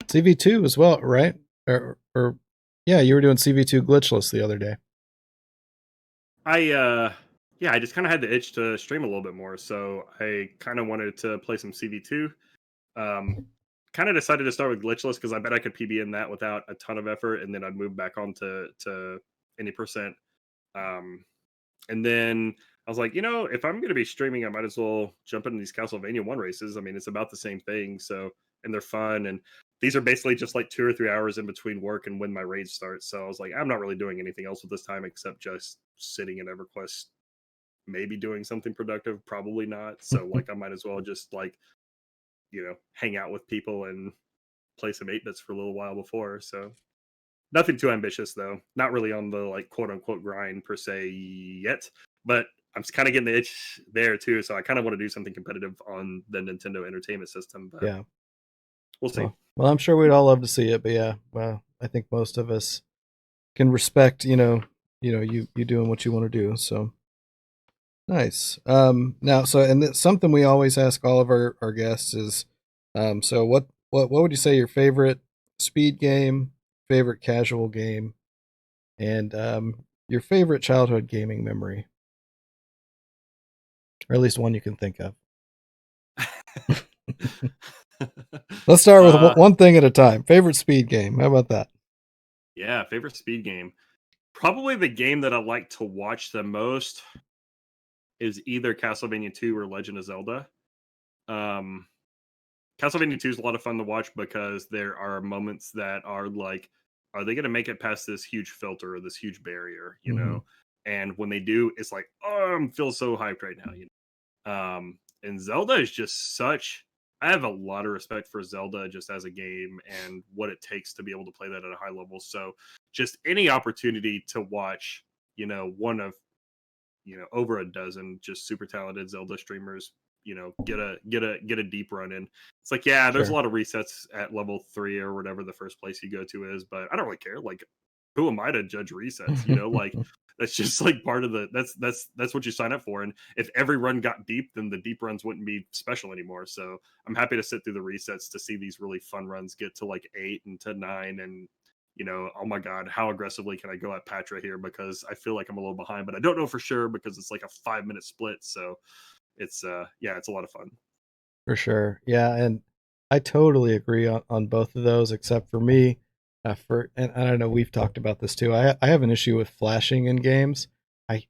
CV2 as well, right? Or yeah, you were doing CV2 glitchless the other day. Yeah, I just kind of had the itch to stream a little bit more, so I kind of wanted to play some CV2. Um, kind of decided to start with glitchless because I bet I could PB in that without a ton of effort, and then I'd move back on to any percent. Um, and then I was like, if I'm going to be streaming, I might as well jump into these Castlevania 1 races. I mean, it's about the same thing. So, and they're fun. And these are basically just like 2 or 3 hours in between work and when my raids start. So I was like, I'm not really doing anything else with this time except just sitting in EverQuest maybe doing something productive, probably not. So like I might as well just like, hang out with people and play some 8 bits for a little while before. So nothing too ambitious though. Not really on the like quote unquote grind per se yet, but I'm kind of getting the itch there too. So I kind of want to do something competitive on the Nintendo Entertainment System, but Yeah. we'll see. Well, I'm sure we'd all love to see it, but yeah, well, I think most of us can respect, you doing what you want to do. So nice. Now, so and something we always ask all of our guests is, so what would you say your favorite speed game, favorite casual game, and your favorite childhood gaming memory, or at least one you can think of? Let's start with uh, one thing at a time. Favorite speed game. How about that? yeah, favorite speed game. Probably the game that I like to watch the most is either Castlevania 2 or Legend of Zelda. Um, Castlevania 2 is a lot of fun to watch because there are moments that are like, are they going to make it past this huge filter or this huge barrier, Hmm. And when they do, it's like, oh, I feel so hyped right now, And Zelda is just such. I have a lot of respect for Zelda just as a game and what it takes to be able to play that at a high level. So, just any opportunity to watch, one of over a dozen just super talented Zelda streamers, get a deep run in. It's like, yeah, there's a Sure. lot of resets at level 3 or whatever the first place you go to is, but I don't really care. Like, who am I to judge resets? Like that's just like part of the that's what you sign up for. And if every run got deep, then the deep runs wouldn't be special anymore. So I'm happy to sit through the resets to see these really fun runs get to like 8 and to 9 and oh my God, how aggressively can I go at Patra here? Because I feel like I'm a little behind, but I don't know for sure because it's like a 5 minute split. So it's yeah, it's a lot of fun. For sure. Yeah, and I totally agree on both of those, except for me. And I don't know, we've talked about this too. I have an issue with flashing in games. I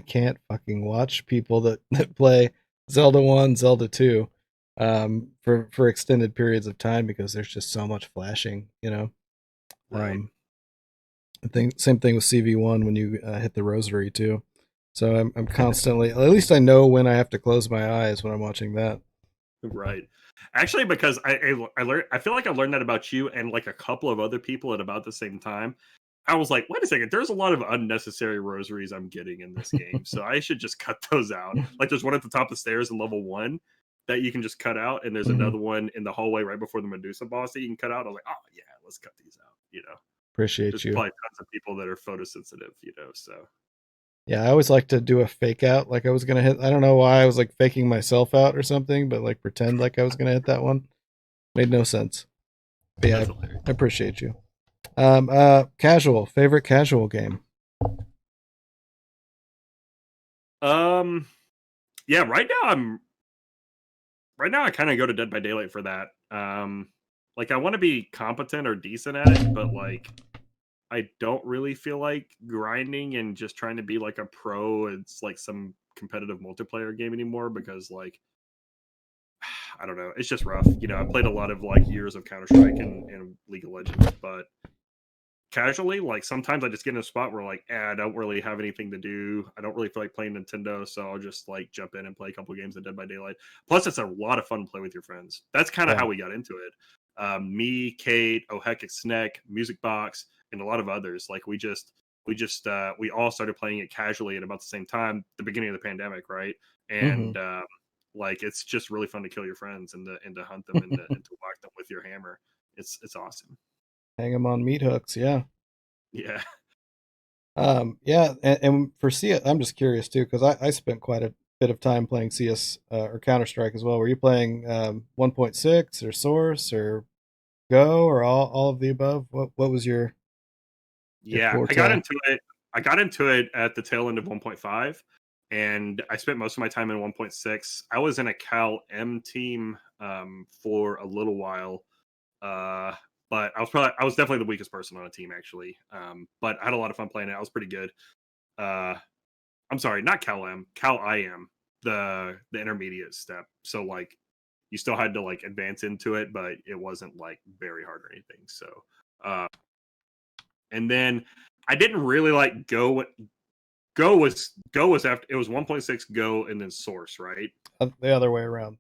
can't fucking watch people that play Zelda 1, Zelda 2 for extended periods of time because there's just so much flashing. Right. Um I think same thing with CV1 when you hit the rosary too. So I'm constantly, at least I know when I have to close my eyes when I'm watching that. Right. Actually, because I learned, I feel like I learned that about you and like a couple of other people at about the same time. I was like, wait a second, there's a lot of unnecessary rosaries I'm getting in this game. So I should just cut those out. Like there's one at the top of the stairs in level 1 that you can just cut out, and there's Mhm. another one in the hallway right before the Medusa boss that you can cut out. I was like, oh yeah, let's cut these out, Appreciate There's you. probably tons of people that are photosensitive, so Yeah, I always like to do a fake out, like I was gonna hit. I don't know why I was like faking myself out or something, but like pretend like I was gonna hit that one. Made no sense. But yeah, that's hilarious. I appreciate you. Casual favorite casual game. Um, yeah, right now I kind of go to Dead by Daylight for that. Like I want to be competent or decent at it, but like I don't really feel like grinding and just trying to be like a pro. It's like some competitive multiplayer game anymore because like I don't know, it's just rough. I played a lot of like years of Counter Strike and League of Legends, but casually, like sometimes I just get in a spot where like, I don't really have anything to do. I don't really feel like playing Nintendo, so I'll just like jump in and play a couple games of Dead by Daylight. Plus, it's a lot of fun to play with your friends. That's kind of Yeah. how we got into it. Me, Kate, Ohek Snack, Music Box, and a lot of others. Like we all started playing it casually at about the same time, the beginning of the pandemic, right? Hmm. And like it's just really fun to kill your friends and to hunt them and to whack them with your hammer. It's awesome. Hang them on meat hooks. Yeah. Yeah. Yeah, and for CS, I'm just curious too because I spent quite a bit of time playing CS or Counter Strike as well. Were you playing 1.6 or Source or Go or all of the above? What was your Yeah, I got forte? into it. I got into it at the tail end of 1.5, and I spent most of my time in 1.6. I was in a Cal M team for a little while, uh, but I was definitely the weakest person on a team actually. But I had a lot of fun playing it. I was pretty good. Uh, I'm sorry, not Cal M, Cal IM, the intermediate step. So like you still had to like advance into it, but it wasn't like very hard or anything. So. And then I didn't really like go Go was after it was 1.6 Go and then Source, right? The other way around.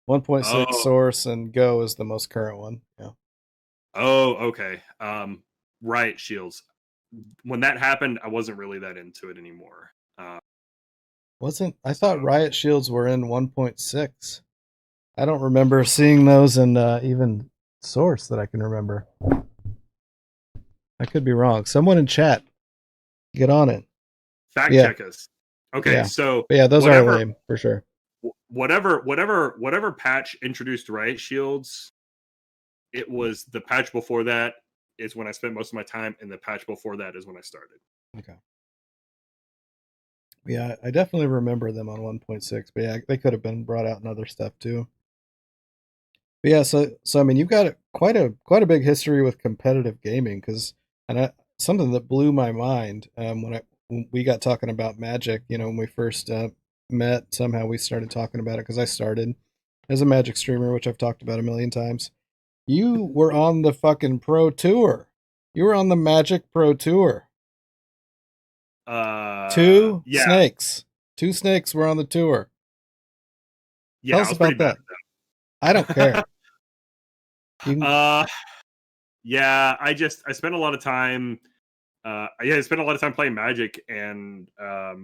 1.6 Oh, Source and Go is the most current one. Yeah. oh, okay. Riot Shields. When that happened, I wasn't really that into it anymore. Wasn't I So thought Riot Shields were in 1.6. I don't remember seeing those in even Source that I can remember. I could be wrong. Someone in chat, get on it. fact Yeah, check us. Okay, yeah, so but yeah. Those are whatever, lame for sure. whatever patch introduced Riot Shields, it was the patch before that is when I spent most of my time, and the patch before that is when I started. Okay. Yeah, I definitely remember them on 1.6, but yeah, they could have been brought out in other stuff too. But yeah, so I mean, you've got quite a big history with competitive gaming something that blew my mind when we got talking about Magic. When we first met, somehow we started talking about it because I started as a Magic streamer, which I've talked about a million times. You were on the fucking Pro Tour. You were on the Magic Pro Tour. Two Yeah, snakes. Two snakes were on the tour. Tell yeah, I us was pretty about bad that. I don't care. at You that. can, Yeah, I spent a lot of time. I spent a lot of time playing Magic, and a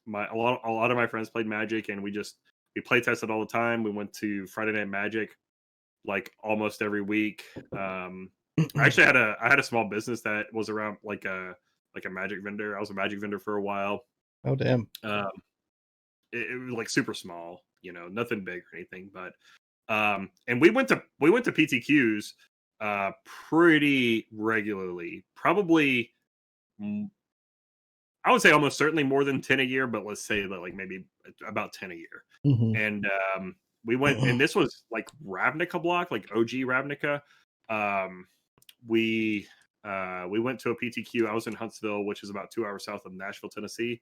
lot of my friends played Magic, and we play tested all the time. We went to Friday Night Magic like almost every week. I actually I had a small business that was around like a Magic vendor. I was a Magic vendor for a while. oh damn. Um, it was like super small, nothing big or anything, but and we went to PTQs pretty regularly. Probably I would say almost certainly more than 10 a year, but let's say that like maybe about 10 a year. Hmm. And we went, and this was like Ravnica block, like OG Ravnica. Um, we went to a PTQ. I was in Huntsville, which is about 2 hours south of Nashville, Tennessee,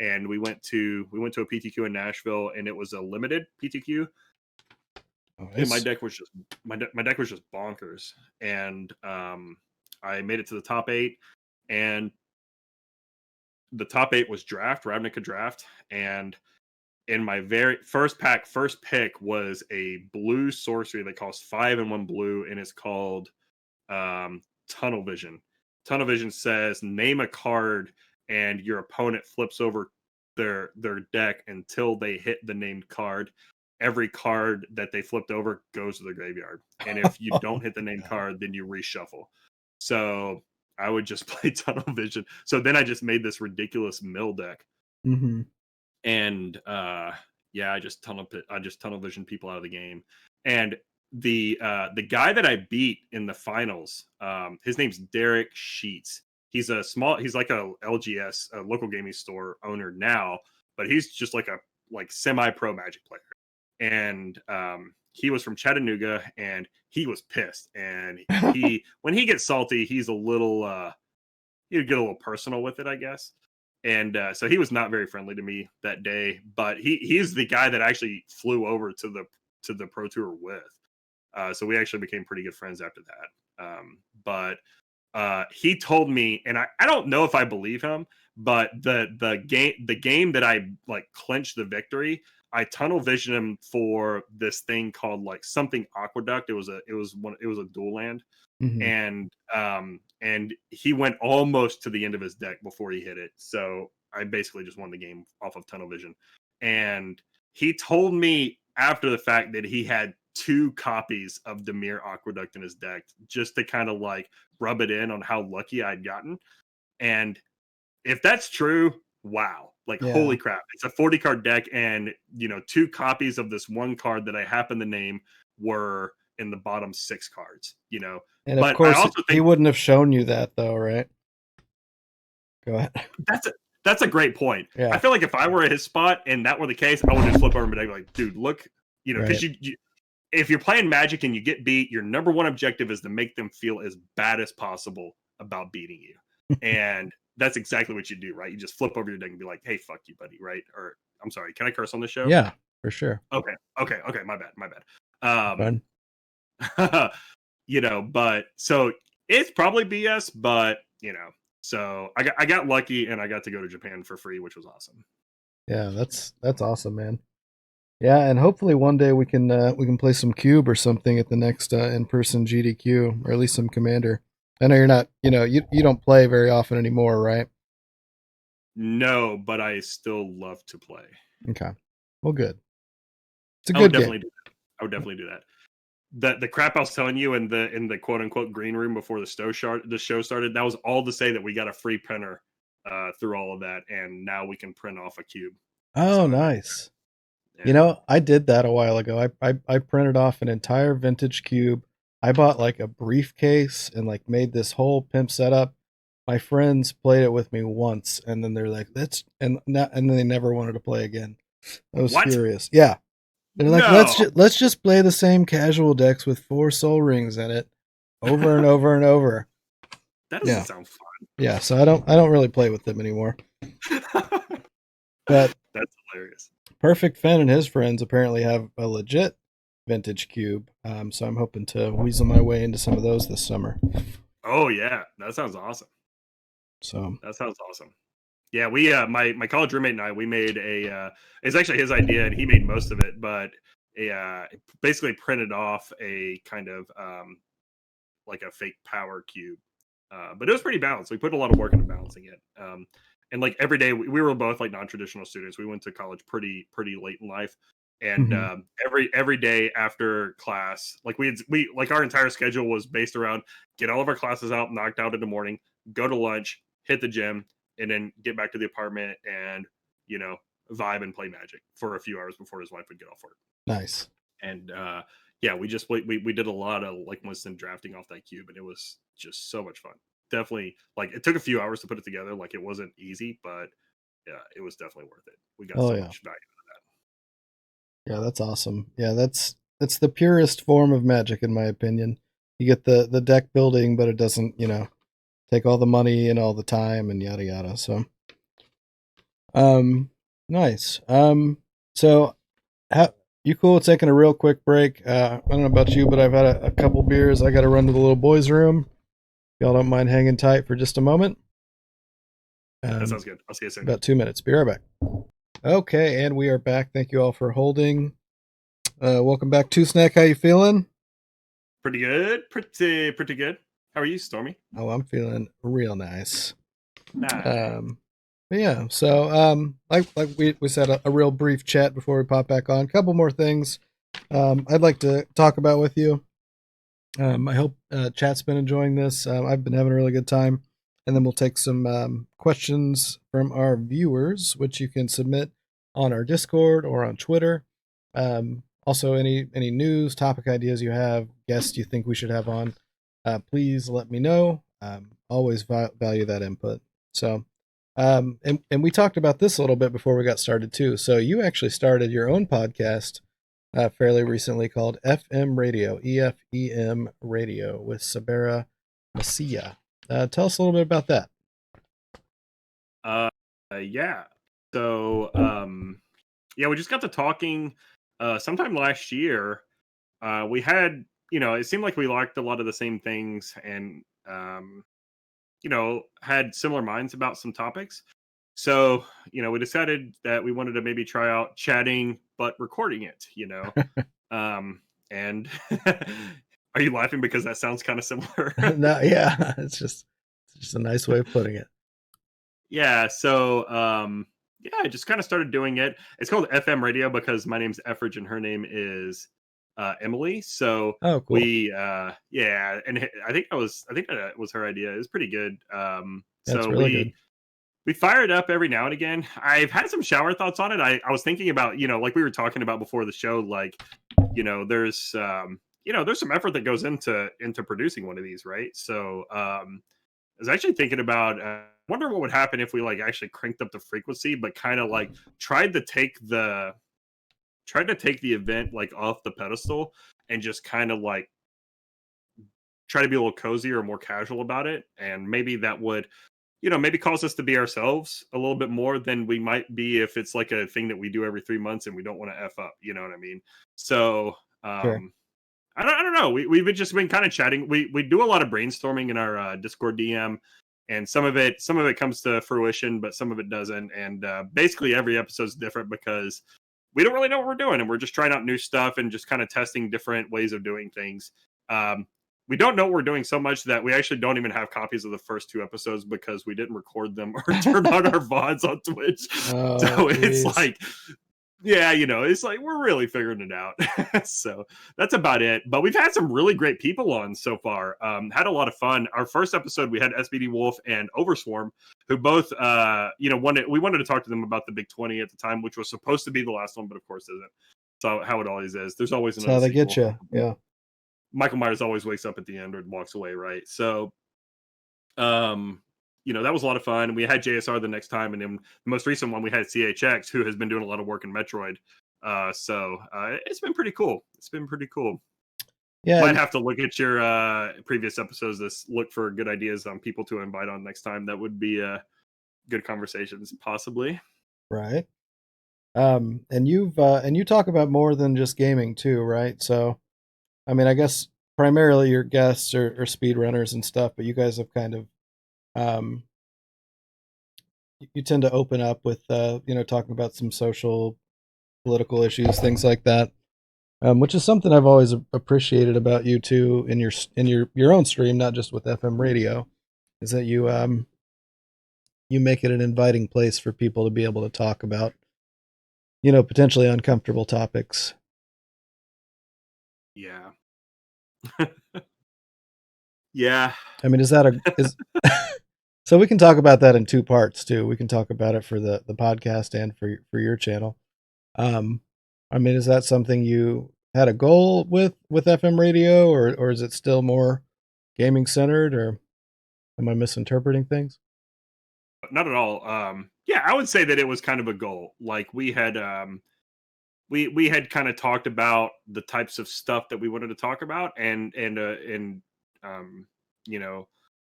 and we went to a PTQ in Nashville, and it was a limited PTQ, and Nice. my deck was just bonkers, and I made it to the top eight, and the top eight was Ravnica draft, and in my very first pick was a blue sorcery that costs 5 and 1 blue, and it's called Tunnel Vision. Tunnel Vision says name a card, and your opponent flips over their deck until they hit the named card. Every card that they flipped over goes to the graveyard, and if you don't hit the named card, then you reshuffle. So I would just play Tunnel Vision. So then I just made this ridiculous mill deck, Hmm. and yeah, I just tunnel vision people out of the game. And the guy that I beat in the finals, his name's Derek Sheets. He's like a LGS, a local gaming store owner now, but he's just like a semi pro Magic player. And he was from Chattanooga, and he was pissed. And he when he gets salty, he's a little he'd get a little personal with it, I guess. And so he was not very friendly to me that day. But he's the guy that actually flew over to the Pro Tour with. So we actually became pretty good friends after that. But he told me, and I don't know if I believe him, but the game that I like clinched the victory, I tunnel visioned him for this thing called like something aqueduct. It was a dual land, Hmm. and he went almost to the end of his deck before he hit it. So I basically just won the game off of tunnel vision. And he told me after the fact that he had 2 copies of Demir Aqueduct in his deck, just to kind of like rub it in on how lucky I'd gotten. And if that's true, wow. Like Yeah. holy crap. It's a 40 card deck, and 2 copies of this one card that I happen to name were in the bottom 6 cards. And of But I course, also he think wouldn't have shown you that though, right? Go ahead. that's a great point. I Yeah. feel like if I were at his spot and that were the case, I would just flip over and be like, dude, look, because Right. you if you're playing Magic and you get beat, your number one objective is to make them feel as bad as possible about beating you. And that's exactly what you do, right? You just flip over your deck and be like, hey, fuck you, buddy, right? Or I'm sorry, can I curse on the show? Yeah, for sure. Okay, okay, my bad. Fun. But so it's probably BS, but So I got lucky and I got to go to Japan for free, which was awesome. Yeah, that's awesome, man. Yeah, and hopefully one day we can play some Cube or something at the next in-person GDQ, or at least some Commander. I know you're not, you don't play very often anymore, right? No, but I still love to play. Okay. Well, good. It's a I would good game. definitely do that. I would definitely do that. The crap I was telling you in the quote unquote green room before the show started, that was all to say that we got a free printer through all of that, and now we can print off a cube. Oh, So nice. yeah. I did that a while ago. I printed off an entire vintage cube. I bought like a briefcase and like made this whole pimp setup. My friends played it with me once, and then they're like, "Let's," and then they never wanted to play again. I was What? furious. Yeah, they're like, No, let's just play the same casual decks with 4 soul rings in it, over and over and over." that Yeah, doesn't sound yeah. So I don't really play with them anymore. fun. But That's hilarious. Perfect Fen and his friends apparently have a legit vintage cube. So I'm hoping to weasel my way into some of those this summer. Oh yeah, that sounds awesome. So That sounds awesome. Yeah, we my college roommate and I, we made it's actually his idea and he made most of it, but basically printed off a kind of like a fake power cube. But it was pretty balanced. We put a lot of work into balancing it. And like every day, we were both like non-traditional students. We went to college pretty late in life, and mhm. every day after class, like we like our entire schedule was based around get all of our classes out, knocked out in the morning, go to lunch, hit the gym, and then get back to the apartment and you know vibe and play Magic for a few hours before his wife would get off work. Nice. And yeah, we did a lot of like instant drafting off that cube, and it was just so much fun. Definitely, like it took a few hours to put it together. Like it wasn't easy, but yeah, it was definitely worth it. We got Oh so yeah. much value. Yeah, that's awesome. Yeah, that's the purest form of Magic in my opinion. You get the deck building, but it doesn't, take all the money and all the time and yada yada. So um nice. So how you cool with taking a real quick break? I don't know about you, but I've had a couple beers. I gotta run to the little boys' room. Y'all don't mind hanging tight for just a moment? That Um, sounds good. I'll see you soon. about 2 minutes. Be right back. Okay, and we are back. Thank you all for holding. Welcome back to Snack. How you feeling? Pretty good. Pretty good. How are you, Stormy? Oh, I'm feeling real nice. Nice. But yeah, so like we said a real brief chat before we pop back on. A couple more things I'd like to talk about with you. I hope chat's been enjoying this. I've been having a really good time. And then we'll take some questions from our viewers, which you can submit on our Discord or on Twitter. Also, any news, topic ideas you have, guests you think we should have on, please let me know. Always value that input. So, and we talked about this a little bit before we got started too. So you actually started your own podcast fairly recently called FM Radio, EFEM Radio with Sabera Masia. Tell us a little bit about that. Uh, yeah. So yeah, we just got to talking sometime last year. We had it seemed like we liked a lot of the same things and had similar minds about some topics. So, we decided that we wanted to maybe try out chatting but recording it. And are you laughing because that sounds kind of similar? No, yeah, it's just a nice way of putting it. Yeah, so yeah, I just kind of started doing it. It's called FM radio because my name's Effridge and her name is Emily. So Oh, cool. we yeah, and I think that was her idea. It was pretty good. That's So really good. we fire it up every now and again. I've had some shower thoughts on it. I was thinking about, like we were talking about before the show, like, there's some effort that goes into producing one of these, right? So I was actually thinking about wonder what would happen if we like actually cranked up the frequency, but kind of like tried to take the event like off the pedestal and just kind of like try to be a little cozier or more casual about it. And maybe that would, maybe cause us to be ourselves a little bit more than we might be if it's like a thing that we do every 3 months and we don't want to F up. You know what I mean? So, Sure. I don't know. We've just been kind of chatting. We do a lot of brainstorming in our Discord DM, and some of it comes to fruition, but some of it doesn't. And basically, every episode is different because we don't really know what we're doing, and we're just trying out new stuff and just kind of testing different ways of doing things. We don't know what we're doing so much that we actually don't even have copies of the first 2 episodes because we didn't record them or turn on our VODs on Twitch. Oh, So it's geez. like, yeah, it's like we're really figuring it out. So that's about it. But we've had some really great people on so far. Had a lot of fun. Our first episode, we had SBD Wolf and Overswarm, who both, we wanted to talk to them about the Big 20 at the time, which was supposed to be the last one, but of course isn't. So how it always is. There's always That's another how they sequel. get you. Yeah. Michael Myers always wakes up at the end or walks away, right? So, that was a lot of fun. We had JSR the next time, and then the most recent one we had CHX, who has been doing a lot of work in Metroid. So it's been pretty cool. It's been pretty cool. Yeah. Might have to look at your previous episodes. Look for good ideas on people to invite on next time. That would be good conversations, possibly. Right. And you talk about more than just gaming too, right? So, I mean, I guess primarily your guests are speedrunners and stuff, but you guys have kind of, you tend to open up with, talking about some social, political issues, things like that, which is something I've always appreciated about you too in your own stream, not just with FM radio, is that you make it an inviting place for people to be able to talk about, potentially uncomfortable topics. Yeah. Yeah. I mean, is so we can talk about that in 2 parts too. We can talk about it for the podcast and for your channel. I mean, is that something you had a goal with FM radio, or is it still more gaming centered, or am I misinterpreting things? Not at all. Yeah, I would say that it was kind of a goal. Like we had we had kind of talked about the types of stuff that we wanted to talk about, and um you know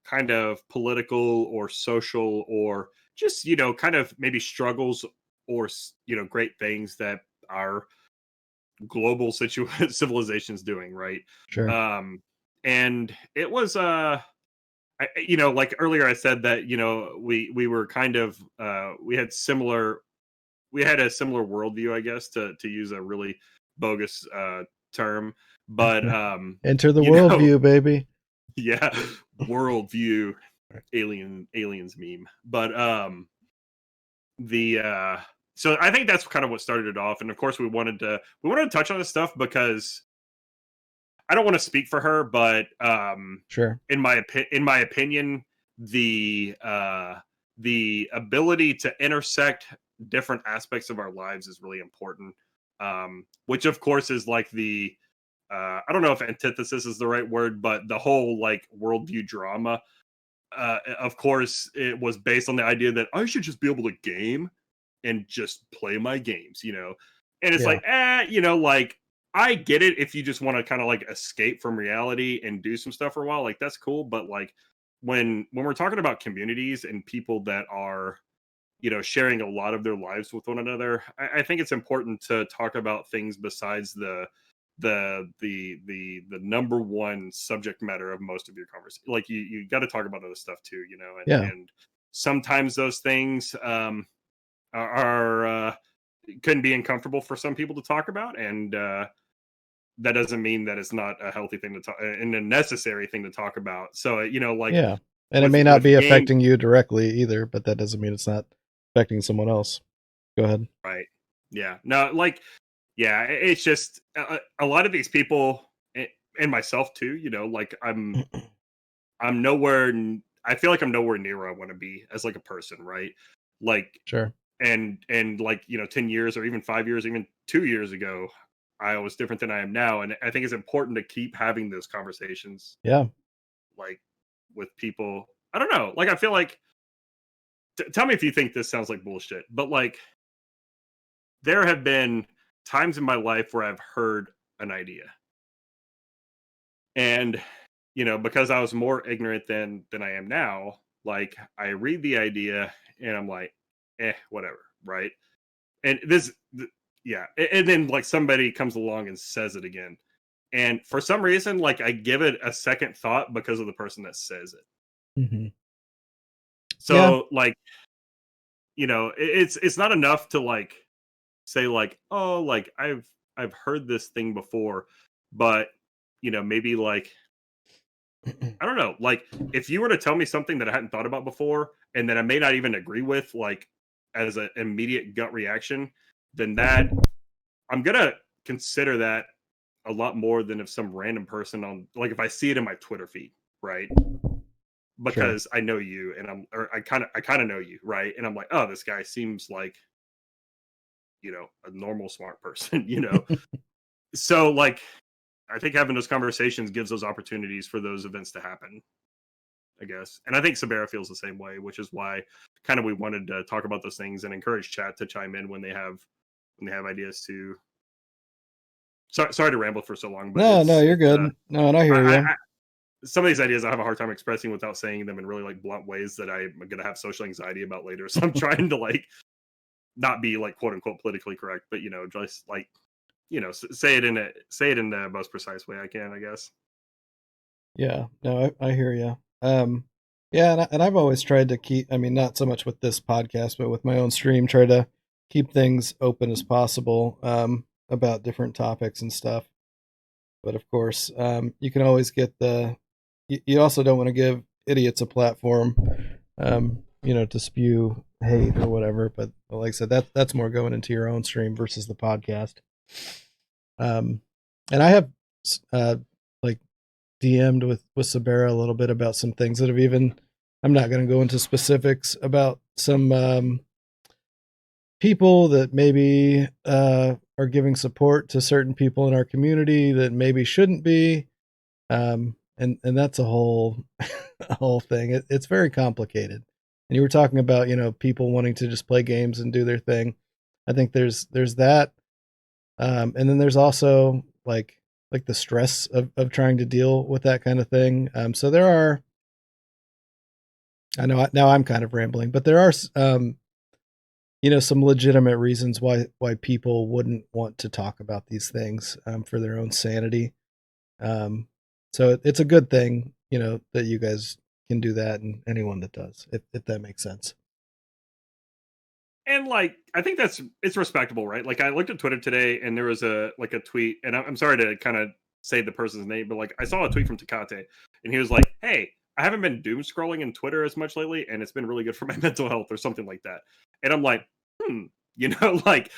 kind of political or social or just kind of maybe struggles or great things that our global civilization's doing, right? Sure. um and it was like earlier I said that we were kind of we had a similar worldview, I guess, to use a really bogus term, but Enter the you know worldview, baby. yeah, worldview, aliens meme. But the so I think that's kind of what started it off. And of course we wanted to touch on this stuff because I don't want to speak for her, but Sure. in my opinion, the ability to intersect different aspects of our lives is really important. Which of course is like the I don't know if antithesis is the right word, but the whole like worldview drama. Of course, it was based on the idea that I should just be able to game and just play my games, And it's Yeah. like, like I get it if you just want to kind of like escape from reality and do some stuff for a while, like that's cool. But like when we're talking about communities and people that are sharing a lot of their lives with one another, I think it's important to talk about things besides the number one subject matter of most of your conversation. Like you got to talk about other stuff too, Yeah. and sometimes those things are can be uncomfortable for some people to talk about, and that doesn't mean that it's not a healthy thing to talk and a necessary thing to talk about. So like Yeah. And it with may not be game, affecting you directly either, but that doesn't mean it's not affecting someone else. Go ahead. right? Yeah, no, like yeah, it's just a lot of these people and myself too. Like I'm nowhere. I feel like I'm nowhere near where I want to be as like a person, right? Like Sure. and like 10 years or even 5 years, even 2 years ago, I was different than I am now, and I think it's important to keep having those conversations, Yeah. like with people. I don't know. Like I feel like tell me if you think this sounds like bullshit, but like there have been times in my life where I've heard an idea, and because I was more ignorant than I am now, like I read the idea and I'm like, whatever, right? And yeah, and then like somebody comes along and says it again, and for some reason, like I give it a second thought because of the person that says it. Hmm. Yeah. So like, it's not enough to like say like, oh, like I've heard this thing before, but maybe like I don't know, like if you were to tell me something that I hadn't thought about before and that I may not even agree with, like as an immediate gut reaction, then that I'm gonna consider that a lot more than if some random person on like if I see it in my Twitter feed, right? Sure. Because I know you and I kind of know you, right? And I'm like, oh, this guy seems like a normal smart person, So like I think having those conversations gives those opportunities for those events to happen, I guess. And I think Sabera feels the same way, which is why kind of we wanted to talk about those things and encourage chat to chime in when they have ideas to. Sorry to ramble for so long, but No, it's you're it's good. No, and I hear I, you. I some of these ideas I have a hard time expressing without saying them in really like blunt ways that I'm gonna have social anxiety about later. So I'm trying to like not be like quote unquote politically correct, but just like say it in the most precise way I can, I guess. Yeah. No, I hear you. Yeah, and I've always tried to keep. I mean, not so much with this podcast, but with my own stream, try to keep things open as possible about different topics and stuff. But of course, you can always get the. You also don't want to give idiots a platform, to spew hate or whatever. But like I said, that's more going into your own stream versus the podcast. Um, and I have uh, like DM'd with Sabera a little bit about some things that have even. I'm not going to go into specifics about some people that maybe are giving support to certain people in our community that maybe shouldn't be, and that's a whole a whole thing. It's very complicated. And you were talking about people wanting to just play games and do their thing. I think there's that, and then there's also like the stress of trying to deal with that kind of thing. So there are. I know now I'm kind of rambling, but there are some legitimate reasons why people wouldn't want to talk about these things for their own sanity. Um, so it's a good thing, that you guys can do that, and anyone that does, if that makes sense. And like I think it's respectable, right? Like I looked at Twitter today and there was a tweet, and I'm sorry to kind of say the person's name, but like I saw a tweet from Takate and he was like, hey, I haven't been doom scrolling in Twitter as much lately, and it's been really good for my mental health or something like that. And I'm like, like,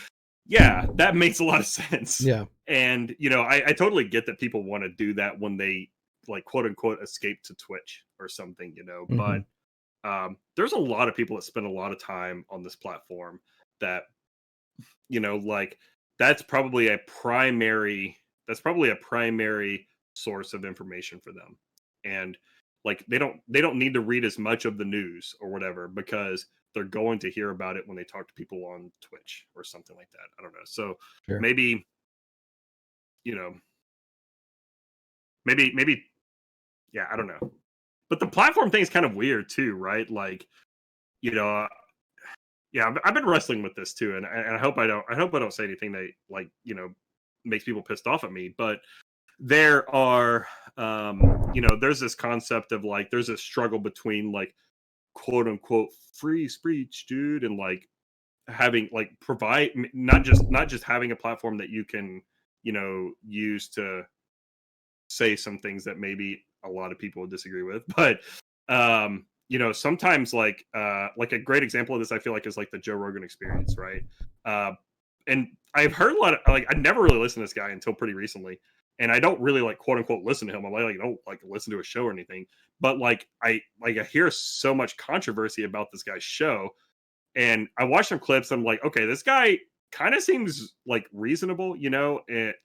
yeah, that makes a lot of sense. Yeah. And I totally get that people want to do that when they like quote unquote escape to Twitch or something, Hmm. but there's a lot of people that spend a lot of time on this platform that like that's probably a primary source of information for them. And like they don't need to read as much of the news or whatever, because they're going to hear about it when they talk to people on Twitch or something like that. I don't know. So Sure. maybe you know maybe yeah, I don't know. But the platform thing is kind of weird too, right? Like you know yeah, I've been wrestling with this too, and I hope I don't say anything that like makes people pissed off at me. But there are there's this concept of like there's a struggle between like quote unquote free speech, dude, and like having like not just having a platform that you can use to say some things that maybe a lot of people would disagree with, but sometimes like a great example of this I feel like is like the Joe Rogan experience, right? uh and I've heard a lot of like I never really listened to this guy until pretty recently, and I don't really like quote unquote listen to him. I'm like don't like listen to a show or anything, but I hear so much controversy about this guy's show, and I watched some clips. I'm like, okay, this guy kind of seems like reasonable,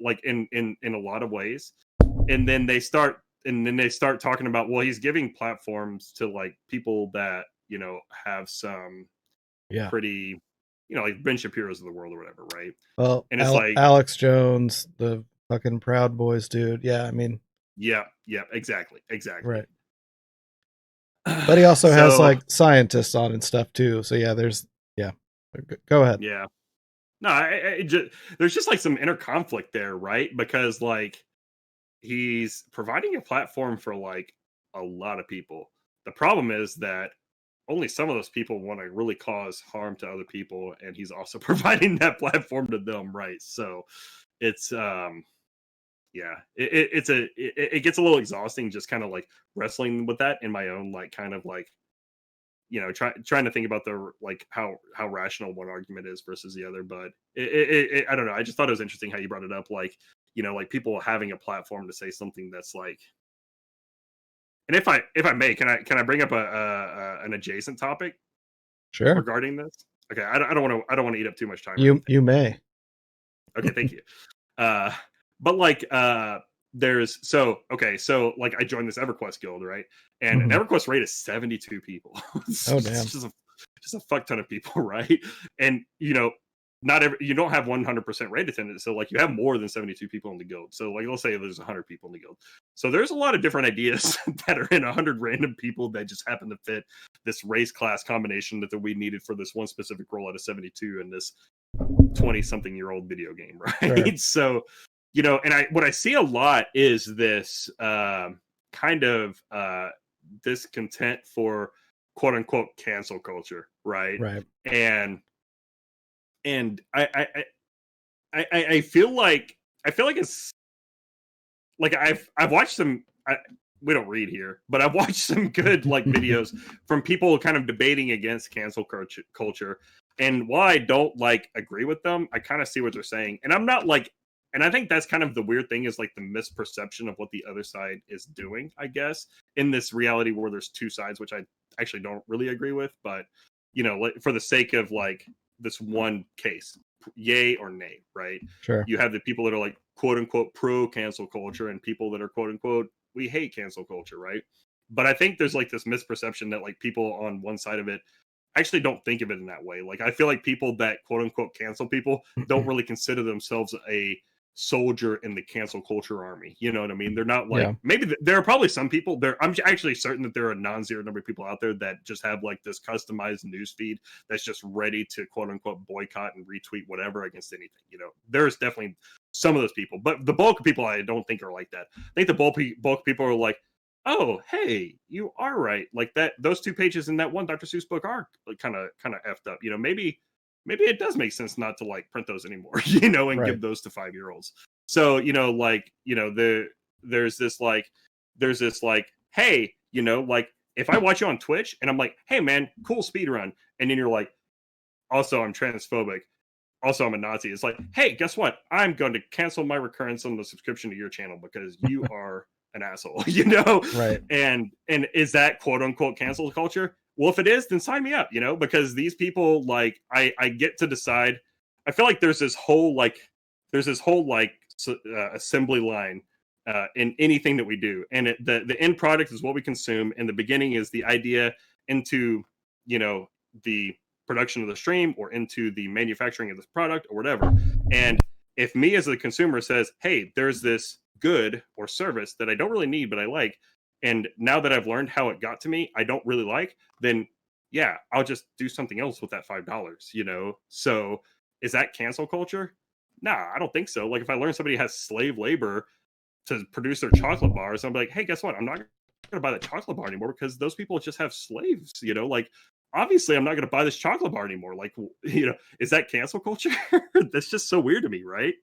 like in a lot of ways. And then they start talking about, well, he's giving platforms to like people that have some Yeah. pretty like Ben Shapiro's of the world or whatever, right? Well, And it's like, Alex Jones, the fucking Proud Boys dude. Yeah, I mean, yeah, exactly. right. But he also has So like scientists on and stuff too. So yeah, there's yeah. Go ahead. yeah, no, there's just like some inner conflict there, right? Because like he's providing a platform for like a lot of people. The problem is that only some of those people want to really cause harm to other people, and he's also providing that platform to them, right? So it's yeah, it gets a little exhausting just kind of like wrestling with that in my own like kind of like trying to think about the like how rational one argument is versus the other. But I don't know, I just thought it was interesting how you brought it up, like like people having a platform to say something that's like. And if I may, can I bring up an adjacent topic Sure. regarding this? Okay, I don't want to eat up too much time or You anything. may. Okay, thank you. Uh, but like there's so like I joined this EverQuest guild, right? And an Mhm. EverQuest raid is 72 people. it's Oh just damn. just a fuck ton of people, right? And not every you don't have 100% raid attendance, so like you have more than 72 people in the guild. So like let's say there's 100 people in the guild, so there's a lot of different ideas that are in 100 random people that just happen to fit this race class combination that we needed for this one specific role out of 72 in this 20 something year old video game, Sure. right? So and what I see a lot is this kind of discontent for quote unquote cancel culture, right? Right. And I feel like it's like I've watched some. We don't read here, but I've watched some good like videos from people kind of debating against cancel culture. And while I don't like agree with them, I kind of see what they're saying. And I'm not like, and I think that's kind of the weird thing is like the misperception of what the other side is doing, I guess, in this reality where there's two sides, which I actually don't really agree with. But, like, for the sake of like this one case, yay or nay, right? Sure. You have the people that are like quote unquote pro cancel culture and people that are quote unquote we hate cancel culture, right? But I think there's like this misperception that like people on one side of it actually don't think of it in that way. Like I feel like people that quote unquote cancel people don't really consider themselves a soldier in the cancel culture army. You know what I mean? They're not like Yeah. maybe there are probably some people there. I'm actually certain that there are a non-zero number of people out there that just have like this customized news feed that's just ready to quote unquote boycott and retweet whatever against anything. There's definitely some of those people, but the bulk of people I don't think are like that. I think the bulk of people are like, oh, hey, you are right. Like that, those two pages in that one Dr. Seuss book are like kind of effed up. Maybe it does make sense not to like print those anymore, and Right. give those to 5-year olds. So like there's this like hey, like if I watch you on Twitch and I'm like, hey man, cool speed run, and then you're like, also I'm transphobic, also I'm a Nazi. It's like, hey, guess what? I'm going to cancel my recurrence on the subscription to your channel because you are an asshole, Right. and is that quote unquote cancel culture? Well, if it is, then sign me up, because these people like I get to decide. I feel like there's this whole assembly line in anything that we do, and the end product is what we consume, and the beginning is the idea into the production of the stream or into the manufacturing of this product or whatever. And if me as a consumer says, hey, there's this good or service that I don't really need, but I like, and now that I've learned how it got to me, I don't really like, then yeah, I'll just do something else with that $5, So is that cancel culture? Nah, I don't think so. Like if I learn somebody has slave labor to produce their chocolate bars, I'm like, hey, guess what? I'm not gonna buy the chocolate bar anymore because those people just have slaves, like obviously I'm not going to buy this chocolate bar anymore. Like, is that cancel culture? That's just so weird to me, right?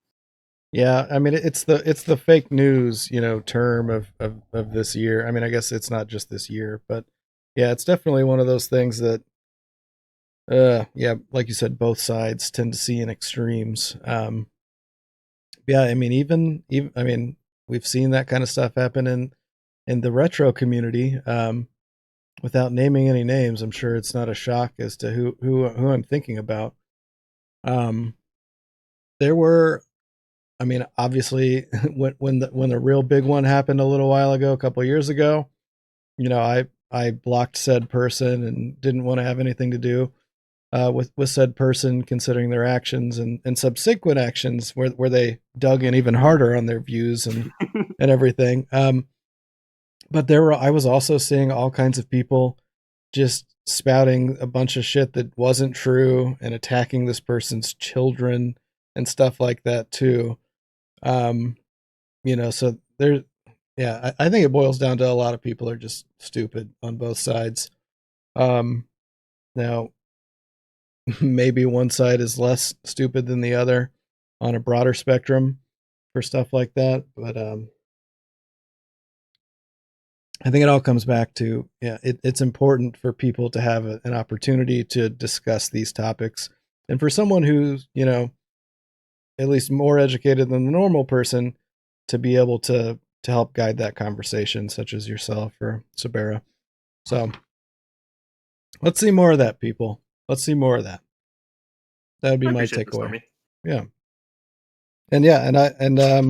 Yeah, I mean it's the fake news, term of this year. I mean, I guess it's not just this year, but yeah, it's definitely one of those things that yeah, like you said, both sides tend to see in extremes. Yeah, I mean even I mean, we've seen that kind of stuff happen in the retro community. Without naming any names, I'm sure it's not a shock as to who I'm thinking about. Um there were I mean, obviously, when the real big one happened a little while ago, a couple years ago, I blocked said person and didn't want to have anything to do with said person, considering their actions and subsequent actions where they dug in even harder on their views and everything. But I was also seeing all kinds of people just spouting a bunch of shit that wasn't true and attacking this person's children and stuff like that too. Um, so there, yeah, I think it boils down to a lot of people are just stupid on both sides. Um, Now, maybe one side is less stupid than the other on a broader spectrum for stuff like that, but I think it all comes back to, yeah, it's important for people to have an opportunity to discuss these topics, and for someone who's, at least more educated than the normal person, to be able to help guide that conversation, such as yourself or Sabera. So let's see more of that, people. Let's see more of that. That would be I my appreciate this, takeaway. Tommy. Yeah. And yeah,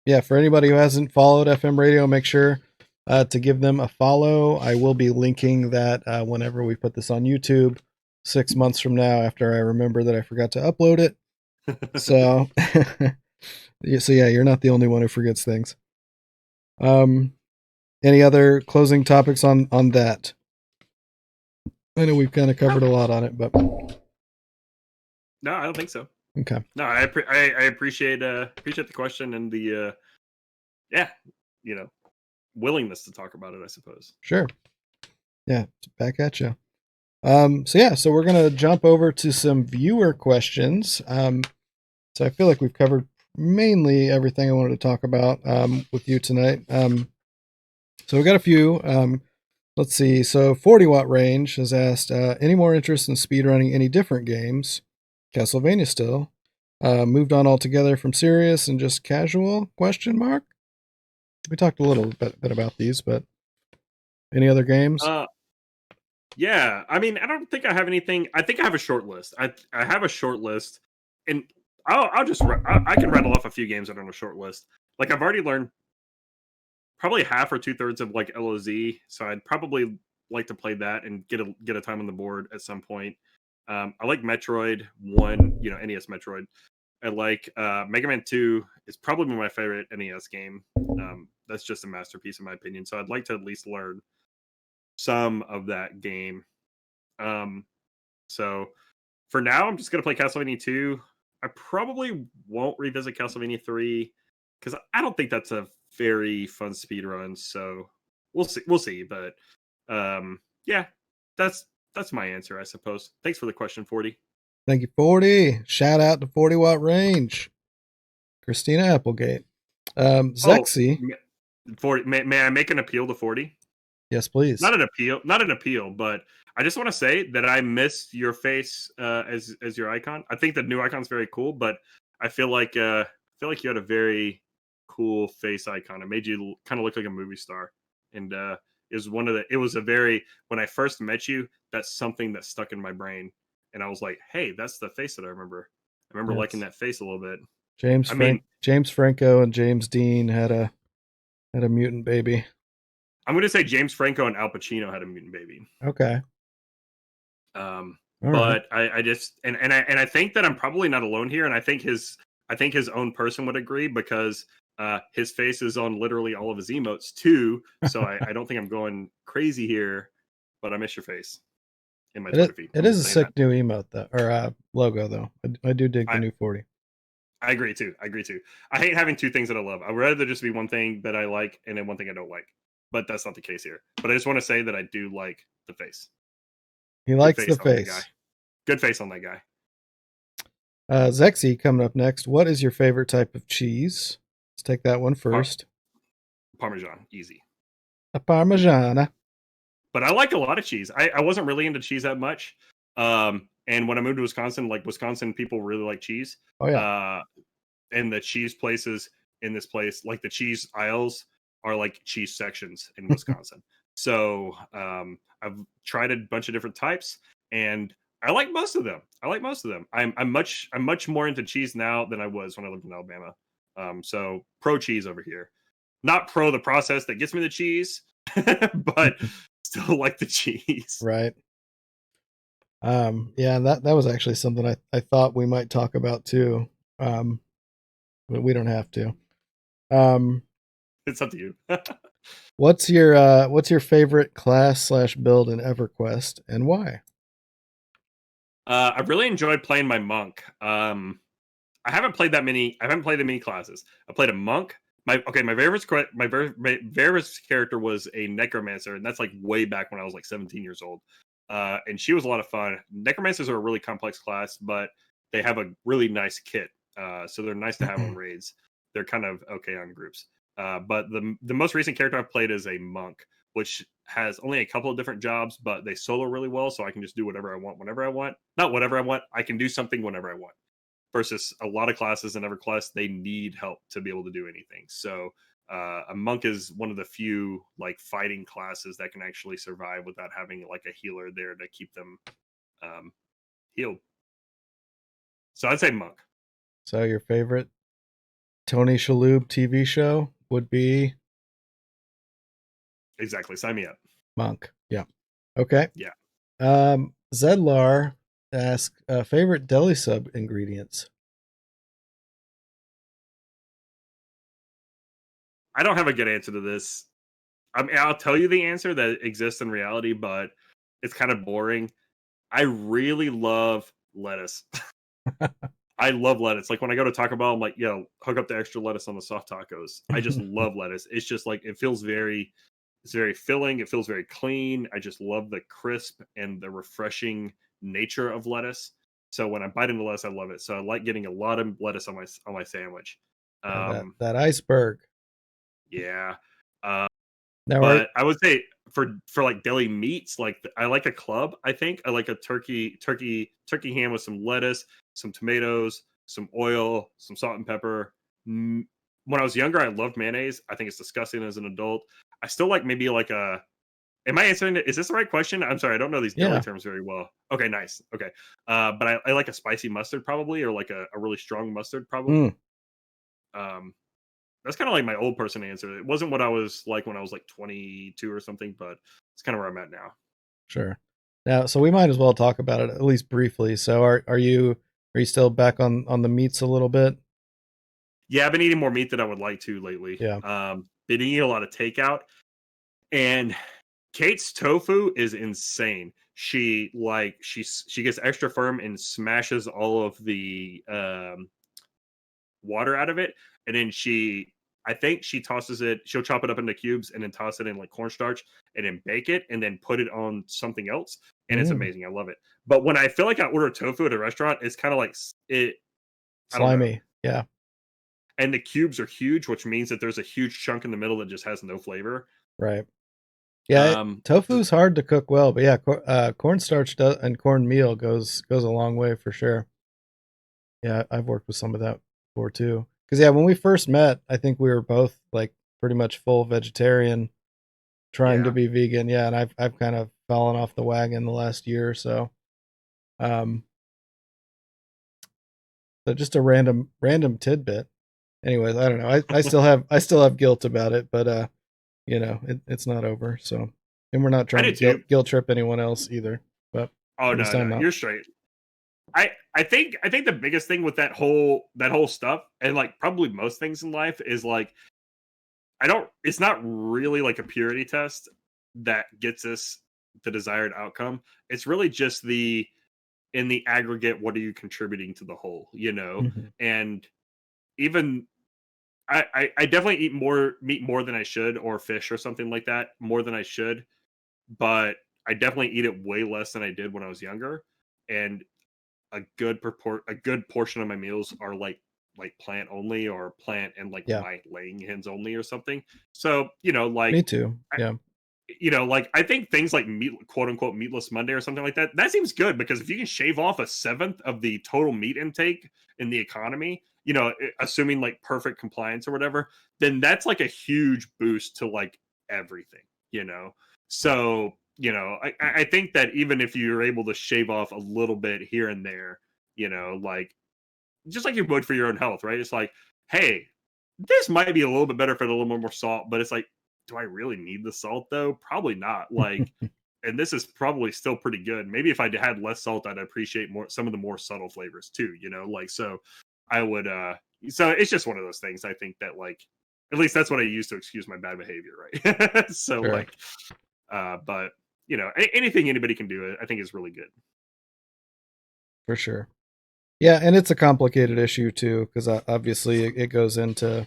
yeah, for anybody who hasn't followed FM radio, make sure to give them a follow. I will be linking that whenever we put this on YouTube 6 months from now, after I remember that I forgot to upload it. So, so yeah, you're not the only one who forgets things. Any other closing topics on that? I know we've kind of covered a lot on it, but No, I don't think so. okay. No, I appreciate appreciate the question and the yeah, willingness to talk about it, I suppose. Sure. Yeah, back at you. So we're gonna jump over to some viewer questions. So I feel like we've covered mainly everything I wanted to talk about with you tonight. So we got a few. Let's see. So 40 watt range has asked, any more interest in speedrunning any different games? Castlevania still. Moved on altogether from serious and just casual? Question mark. We talked a little bit about these, but any other games? Yeah, I mean, I don't think I have anything. I think I have a short list. I have a short list, and I'll just I can rattle off a few games that are on a short list. Like I've already learned probably half or 2/3 of like LOZ, so I'd probably like to play that and get a time on the board at some point. I like Metroid One, NES Metroid. I like Mega Man 2 is probably my favorite NES game. That's just a masterpiece in my opinion. So I'd like to at least learn some of that game. So for now, I'm just gonna play Castlevania 2. I probably won't revisit Castlevania 3 because I don't think that's a very fun speed run. So we'll see. We'll see. But yeah, that's my answer, I suppose. Thanks for the question, 40. Thank you, 40. Shout out to 40 watt range. Christina Applegate. Oh, Zexy. 40. May I make an appeal to 40? Yes, please. Not an appeal, but I just want to say that I miss your face as your icon. I think the new icon's very cool, but I feel like you had a very cool face icon. It made you kind of look like a movie star, and it was a very when I first met you, that's something that stuck in my brain, and I was like, hey, that's the face that I remember. I remember liking that face a little bit. James Franco and James Dean had a mutant baby. I'm going to say James Franco and Al Pacino had a mutant baby. Okay. But right. I just and I think that I'm probably not alone here, and I think his own person would agree because his face is on literally all of his emotes too. So I don't think I'm going crazy here, but I miss your face in my Twitter feed. It is a sick new emote though, or logo though. I do dig the new 40. I agree too. I hate having two things that I love. I'd rather just be one thing that I like and then one thing I don't like. But that's not the case here. But I just want to say that I do like the face. He likes the face. Good face on that guy. Zexy coming up next. What is your favorite type of cheese? Let's take that one first. Parmesan, easy. A Parmigiana. But I like a lot of cheese. I wasn't really into cheese that much. And when I moved to Wisconsin, Wisconsin people really like cheese. Oh yeah. And the cheese places in this place, like the cheese aisles, are like cheese sections in Wisconsin. So I've tried a bunch of different types, and I like most of them. I'm much more into cheese now than I was when I lived in Alabama. So pro cheese over here, not pro the process that gets me the cheese, but still like the cheese. Right. Yeah, that was actually something I thought we might talk about too. But we don't have to. It's up to you. What's your favorite class / build in EverQuest and why? I really enjoyed playing my monk. I haven't played the many classes. I played a monk. My Varus character was a necromancer, and that's like way back when I was like 17 years old. and she was a lot of fun. Necromancers are a really complex class, but they have a really nice kit, so they're nice to have on raids. They're kind of okay on groups. But the most recent character I've played is a monk, which has only a couple of different jobs, but they solo really well, so I can just do whatever I want whenever I want. Not whatever I want, I can do something whenever I want. Versus a lot of classes in EverQuest, they need help to be able to do anything. So a monk is one of the few like fighting classes that can actually survive without having like a healer there to keep them um, healed. So I'd say monk. So your favorite Tony Shalhoub TV show would be Exactly. Sign me up. Monk. Yeah. Okay. Yeah. Zedlar asks favorite deli sub ingredients. I don't have a good answer to this. I mean, I'll tell you the answer that exists in reality, but it's kind of boring. I really love lettuce. I love lettuce. Like when I go to Taco Bell, I'm like, yo, hook up the extra lettuce on the soft tacos. I just love lettuce. It's just like it's very filling. It feels very clean. I just love the crisp and the refreshing nature of lettuce. So when I bite into lettuce, I love it. So I like getting a lot of lettuce on my sandwich. Yeah, Um, that iceberg. yeah. Now, But I would say for like deli meats, like I like a club. I think I like a turkey ham with some lettuce, some tomatoes, some oil, some salt and pepper. When I was younger, I loved mayonnaise. I think it's disgusting as an adult. I still like maybe like a. Am I answering it? Is this the right question? I'm sorry, I don't know these deli yeah. terms very well. Okay, nice. Okay, but I like a spicy mustard probably, or like a really strong mustard probably. Mm, Um, that's kind of like my old person answer. It wasn't what I was like when I was like 22 or something, but it's kind of where I'm at now. sure. Now, so we might as well talk about it at least briefly. So, are you still back on the meats a little bit? Yeah, I've been eating more meat than I would like to lately. Yeah. Been eating a lot of takeout, and Kate's tofu is insane. She gets extra firm and smashes all of the water out of it, and then I think she tosses it. She'll chop it up into cubes and then toss it in like cornstarch and then bake it and then put it on something else. And it's Mm, amazing. I love it. But when I feel like I order tofu at a restaurant, it's kind of like it. I don't know. slimy. Yeah. And the cubes are huge, which means that there's a huge chunk in the middle that just has no flavor. Right. Yeah. Um, Tofu's hard to cook well, but yeah, cornstarch and cornmeal goes a long way for sure. Yeah, I've worked with some of that before too. Because yeah, when we first met, I think we were both like pretty much full vegetarian, trying to yeah, be vegan. Yeah, and I've kind of fallen off the wagon the last year or so. Um, so just a random tidbit. Anyways, I don't know. I still have guilt about it, but it's not over. So, and we're not I trying to do too. guilt trip anyone else either. But Oh at least no, I'm no, not. you're straight. I think the biggest thing with that whole stuff and like probably most things in life is like I don't it's not really like a purity test that gets us the desired outcome. It's really just the in the aggregate, what are you contributing to the whole, you know? Mhm. And even I definitely eat more meat more than I should, or fish or something like that, more than I should, but I definitely eat it way less than I did when I was younger. And a good portion of my meals are like plant only or plant and like Yeah, my laying hens only or something. So, me too. I, Yeah, like I think things like meat, quote unquote, meatless Monday or something like that, that seems good because if you can shave off a seventh of the total meat intake in the economy, assuming like perfect compliance or whatever, then that's like a huge boost to like everything, you know? So, I think that even if you're able to shave off a little bit here and there, like just like you would for your own health, right? It's like, hey, this might be a little bit better for a little more salt, but it's like, do I really need the salt though? Probably not. Like, and this is probably still pretty good. Maybe if I had less salt, I'd appreciate more some of the more subtle flavors too. Like so, I would. So it's just one of those things. I think that like, at least that's what I use to excuse my bad behavior, right? So sure, like, but anything anybody can do, I think is really good. for sure. Yeah, and it's a complicated issue too, because obviously it goes into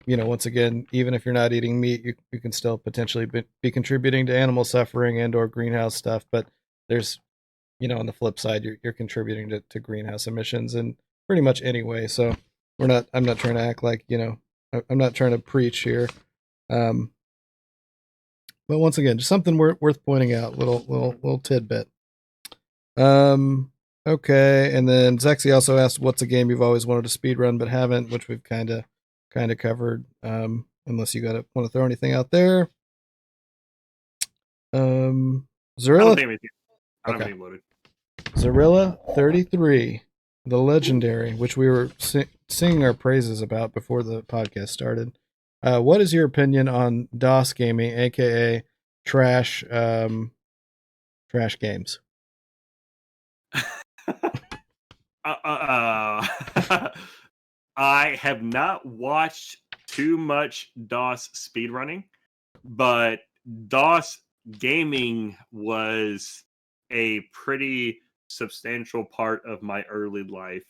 once again, even if you're not eating meat, you can still potentially be contributing to animal suffering and or greenhouse stuff. But there's, on the flip side, you're contributing to greenhouse emissions in pretty much any way. So I'm not trying to act like, I'm not trying to preach here. Um, but once again, just something worth pointing out, little tidbit. Okay, and then Zexy also asked, "What's a game you've always wanted to speedrun but haven't?" Which we've kind of covered. Unless you want to throw anything out there. Zorilla. I don't have Okay. anything loaded. Zorilla 33, the legendary, which we were singing our praises about before the podcast started. What is your opinion on DOS gaming, aka trash games? I have not watched too much DOS speedrunning, but DOS gaming was a pretty substantial part of my early life.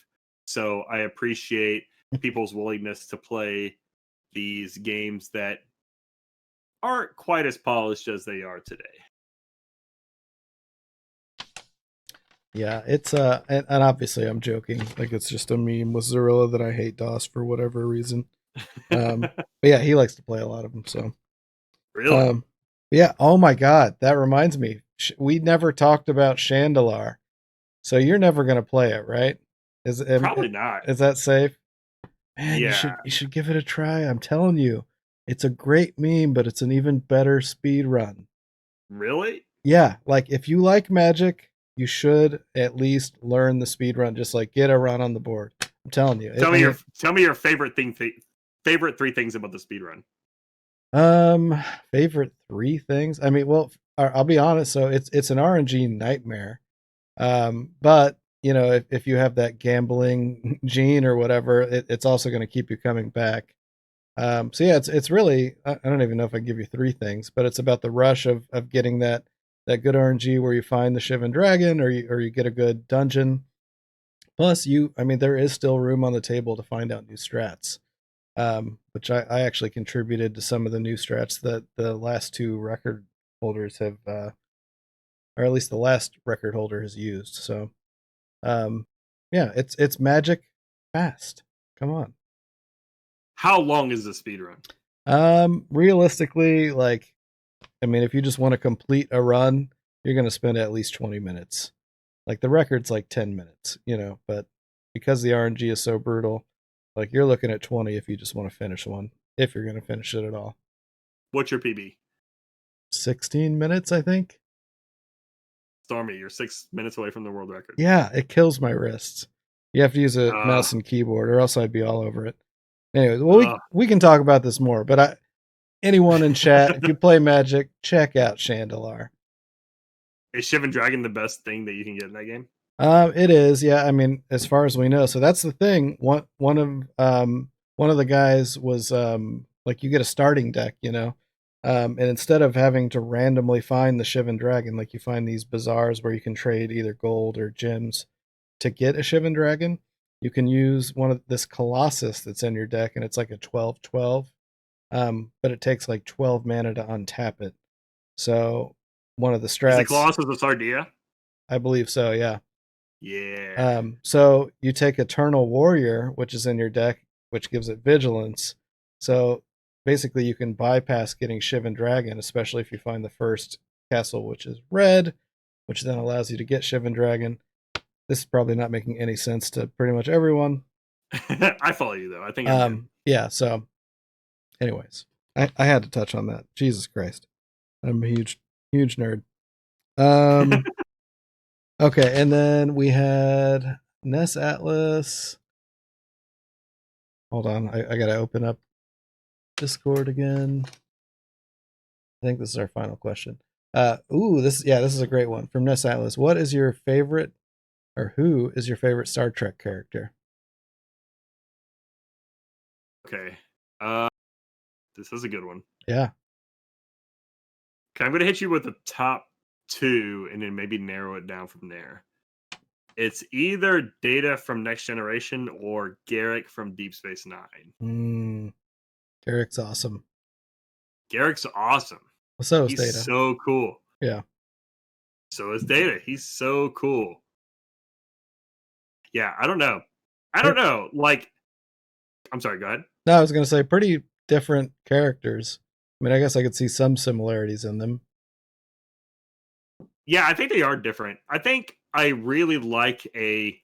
So I appreciate people's willingness to play these games that aren't quite as polished as they are today. Yeah, it's and obviously I'm joking. Like, it's just a meme with Zorilla that I hate DOS for whatever reason. But yeah, he likes to play a lot of them. So Really? Yeah. Oh my God, that reminds me. We never talked about Chandelar, so you're never gonna play it, right? Probably not. Is that safe? Man, Yeah. you should give it a try. I'm telling you, it's a great meme, but it's an even better speed run. Really? Yeah, like if you like Magic, you should at least learn the speed run. Just like get a run on the board. I'm telling you. Tell me your favorite favorite three things about the speed run. Favorite three things. I mean, well, I'll be honest. So it's an RNG nightmare. But if you have that gambling gene or whatever, it's also going to keep you coming back. So yeah, it's really, I don't even know if I can give you three things, but it's about the rush of getting that good RNG where you find the Shivan Dragon or you get a good dungeon. Plus, I mean, there is still room on the table to find out new strats, which I actually contributed to some of the new strats that the last two record holders have, or at least the last record holder has used. So, yeah, it's Magic fast. Come on. How long is the speed run? Realistically, like, I mean, if you just want to complete a run, you're going to spend at least 20 minutes. Like, the record's like 10 minutes, but because the RNG is so brutal, like, you're looking at 20 if you just want to finish one, if you're going to finish it at all. What's your PB? 16 minutes, I think. Stormy, you're 6 minutes away from the world record. Yeah, it kills my wrists. You have to use a mouse and keyboard, or else I'd be all over it. Anyways, well, we can talk about this more, but anyone in chat, if you play Magic, check out Chandelar. Is Shivan Dragon the best thing that you can get in that game? It is, yeah. I mean, as far as we know, so that's the thing. One of the guys was like, you get a starting deck, and instead of having to randomly find the Shivan Dragon, like you find these bazaars where you can trade either gold or gems to get a Shivan Dragon, you can use one of this Colossus that's in your deck, and it's like a 12/12. But it takes like 12 mana to untap it. So one of the strats. Is the Colossus a Sardia? I believe so, yeah. Yeah. So you take Eternal Warrior, which is in your deck, which gives it vigilance. So basically you can bypass getting Shivan Dragon, especially if you find the first castle, which is red, which then allows you to get Shivan Dragon. This is probably not making any sense to pretty much everyone. I follow you though. I think yeah, so anyways, I had to touch on that. Jesus Christ. I'm a huge nerd. Okay, and then we had Ness Atlas. Hold on, I gotta open up Discord again. I think this is our final question. This is a great one from Ness Atlas. What is your favorite, or who is your favorite Star Trek character? Okay. This is a good one. Yeah. Okay, I'm gonna hit you with the top two and then maybe narrow it down from there. It's either Data from Next Generation or Garrick from Deep Space Nine. Garrick's awesome. Garrick's awesome. So is He's Data. so cool. Yeah. so is Data. He's so cool. Yeah, I don't know. I don't know. Like, I'm sorry. Go ahead. No, I was gonna say pretty different characters. I mean, I guess I could see some similarities in them. Yeah, I think they are different. I think I really like a.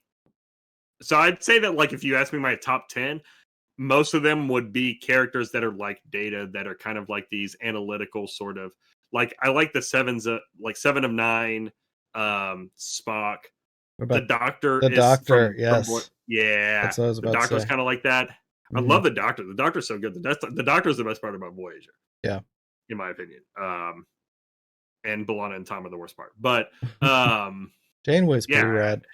So I'd say that, like, if you ask me my top 10, most of them would be characters that are like Data, that are kind of like these analytical sort of. Like, I like the sevens, like Seven of Nine, Spock. What The about Doctor the is Doctor? from what? Yes, Yeah, that's what I was the about to Doctor's say. kind of like that. I Mhm. love the Doctor. The Doctor's so good. The Doctor's the best part about Voyager. Yeah. In my opinion. And B'Elanna and Tom are the worst part. But um, Janeway's pretty yeah, rad.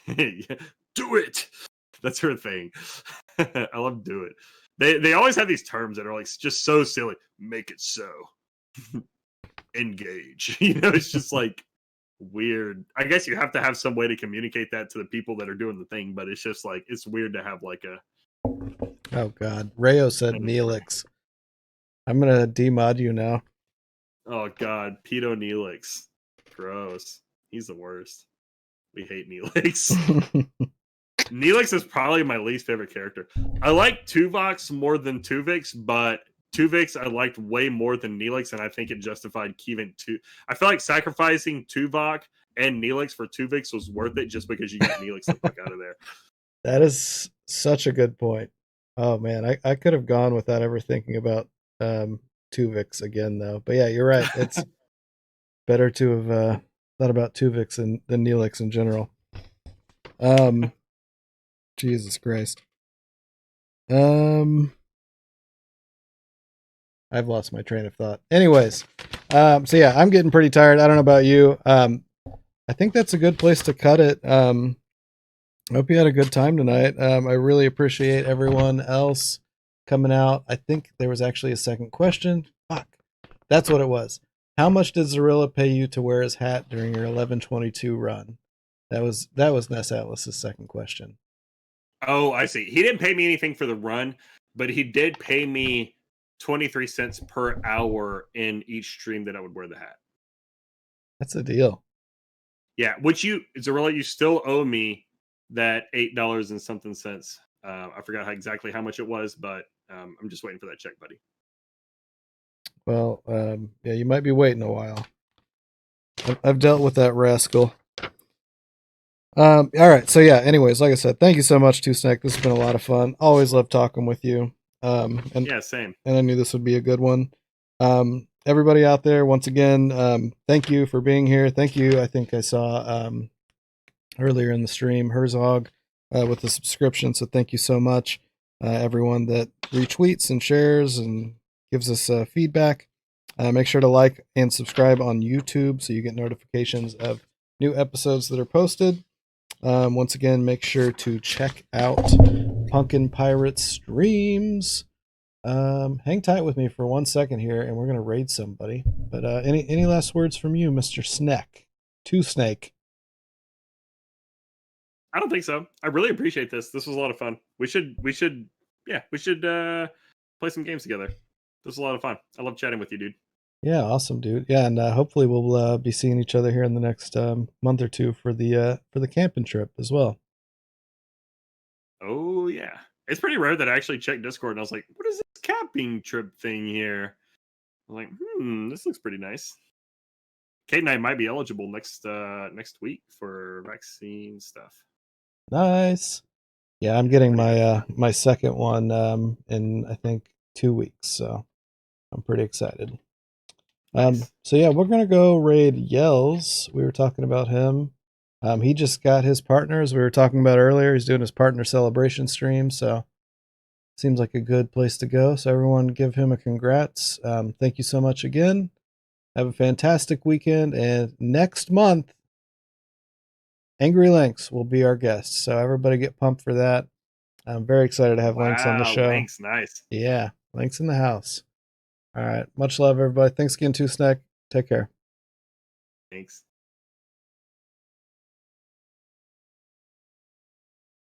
do it. That's her thing. I love do it. They always have these terms that are like just so silly. Make it so. Engage. It's just like weird. I guess you have to have some way to communicate that to the people that are doing the thing, but it's just like it's weird to have like a. Oh God, Rayo said Neelix. I'm gonna demod you now. Oh God, Pedo Neelix. Gross. He's the worst. We hate Neelix. Neelix is probably my least favorite character. I like Tuvok more than Tuvix, but Tuvix I liked way more than Neelix, and I think it justified keeping two. I feel like sacrificing Tuvok and Neelix for Tuvix was worth it just because you got Neelix the fuck out of there. That is such a good point. Oh man, I could have gone without ever thinking about Tuvix again though. But yeah, you're right. It's better to have thought about Tuvix than Neelix in general. Jesus Christ. I've lost my train of thought. Anyways, so yeah, I'm getting pretty tired. I don't know about you. I think that's a good place to cut it. I hope you had a good time tonight. I really appreciate everyone else coming out. I think there was actually a second question. Fuck. That's what it was. How much did Zorilla pay you to wear his hat during your 1122 run? That was Ness Atlas's second question. Oh, I see. He didn't pay me anything for the run, but he did pay me 23 cents per hour in each stream that I would wear the hat. That's a deal. Yeah, which Zorilla, you still owe me that $8 and something cents. I forgot exactly how much it was, but I'm just waiting for that check, buddy. Well, yeah, you might be waiting a while. I've dealt with that rascal. All right, so yeah. Anyways, like I said, thank you so much, Two Snack. This has been a lot of fun. Always love talking with you. And yeah, same. And I knew this would be a good one. Everybody out there, once again, thank you for being here. Thank you. I think I saw earlier in the stream Herzog with the subscription. So thank you so much, everyone that retweets and shares and gives us feedback. Make sure to like and subscribe on YouTube so you get notifications of new episodes that are posted. Once again, make sure to check out Punkin Pirates streams. Hang tight with me for 1 second here, and we're gonna raid somebody. But any last words from you, Mr. Snack? Two Snake. I don't think so. I really appreciate this. This was a lot of fun. We should play some games together. This was a lot of fun. I love chatting with you, dude. Yeah, awesome, dude. Yeah, and hopefully we'll be seeing each other here in the next month or two for the camping trip as well. Oh yeah, it's pretty rare that I actually checked Discord and I was like, "What is this camping trip thing here?" I'm like, this looks pretty nice. Kate and I might be eligible next week for vaccine stuff. Nice. Yeah, I'm getting my my second one in I think 2 weeks, so I'm pretty excited. Nice. So yeah, we're gonna go raid Yells. We were talking about him. He just got his partners we were talking about earlier. He's doing his partner celebration stream, so seems like a good place to go. So everyone give him a congrats. Thank you so much again. Have a fantastic weekend, and next month Angry Lynx will be our guest. So everybody get pumped for that. I'm very excited to have Lynx on the show. Lynx, nice. Yeah, Lynx in the house. All right. Much love, everybody. Thanks again, Two Snack. Take care. Thanks.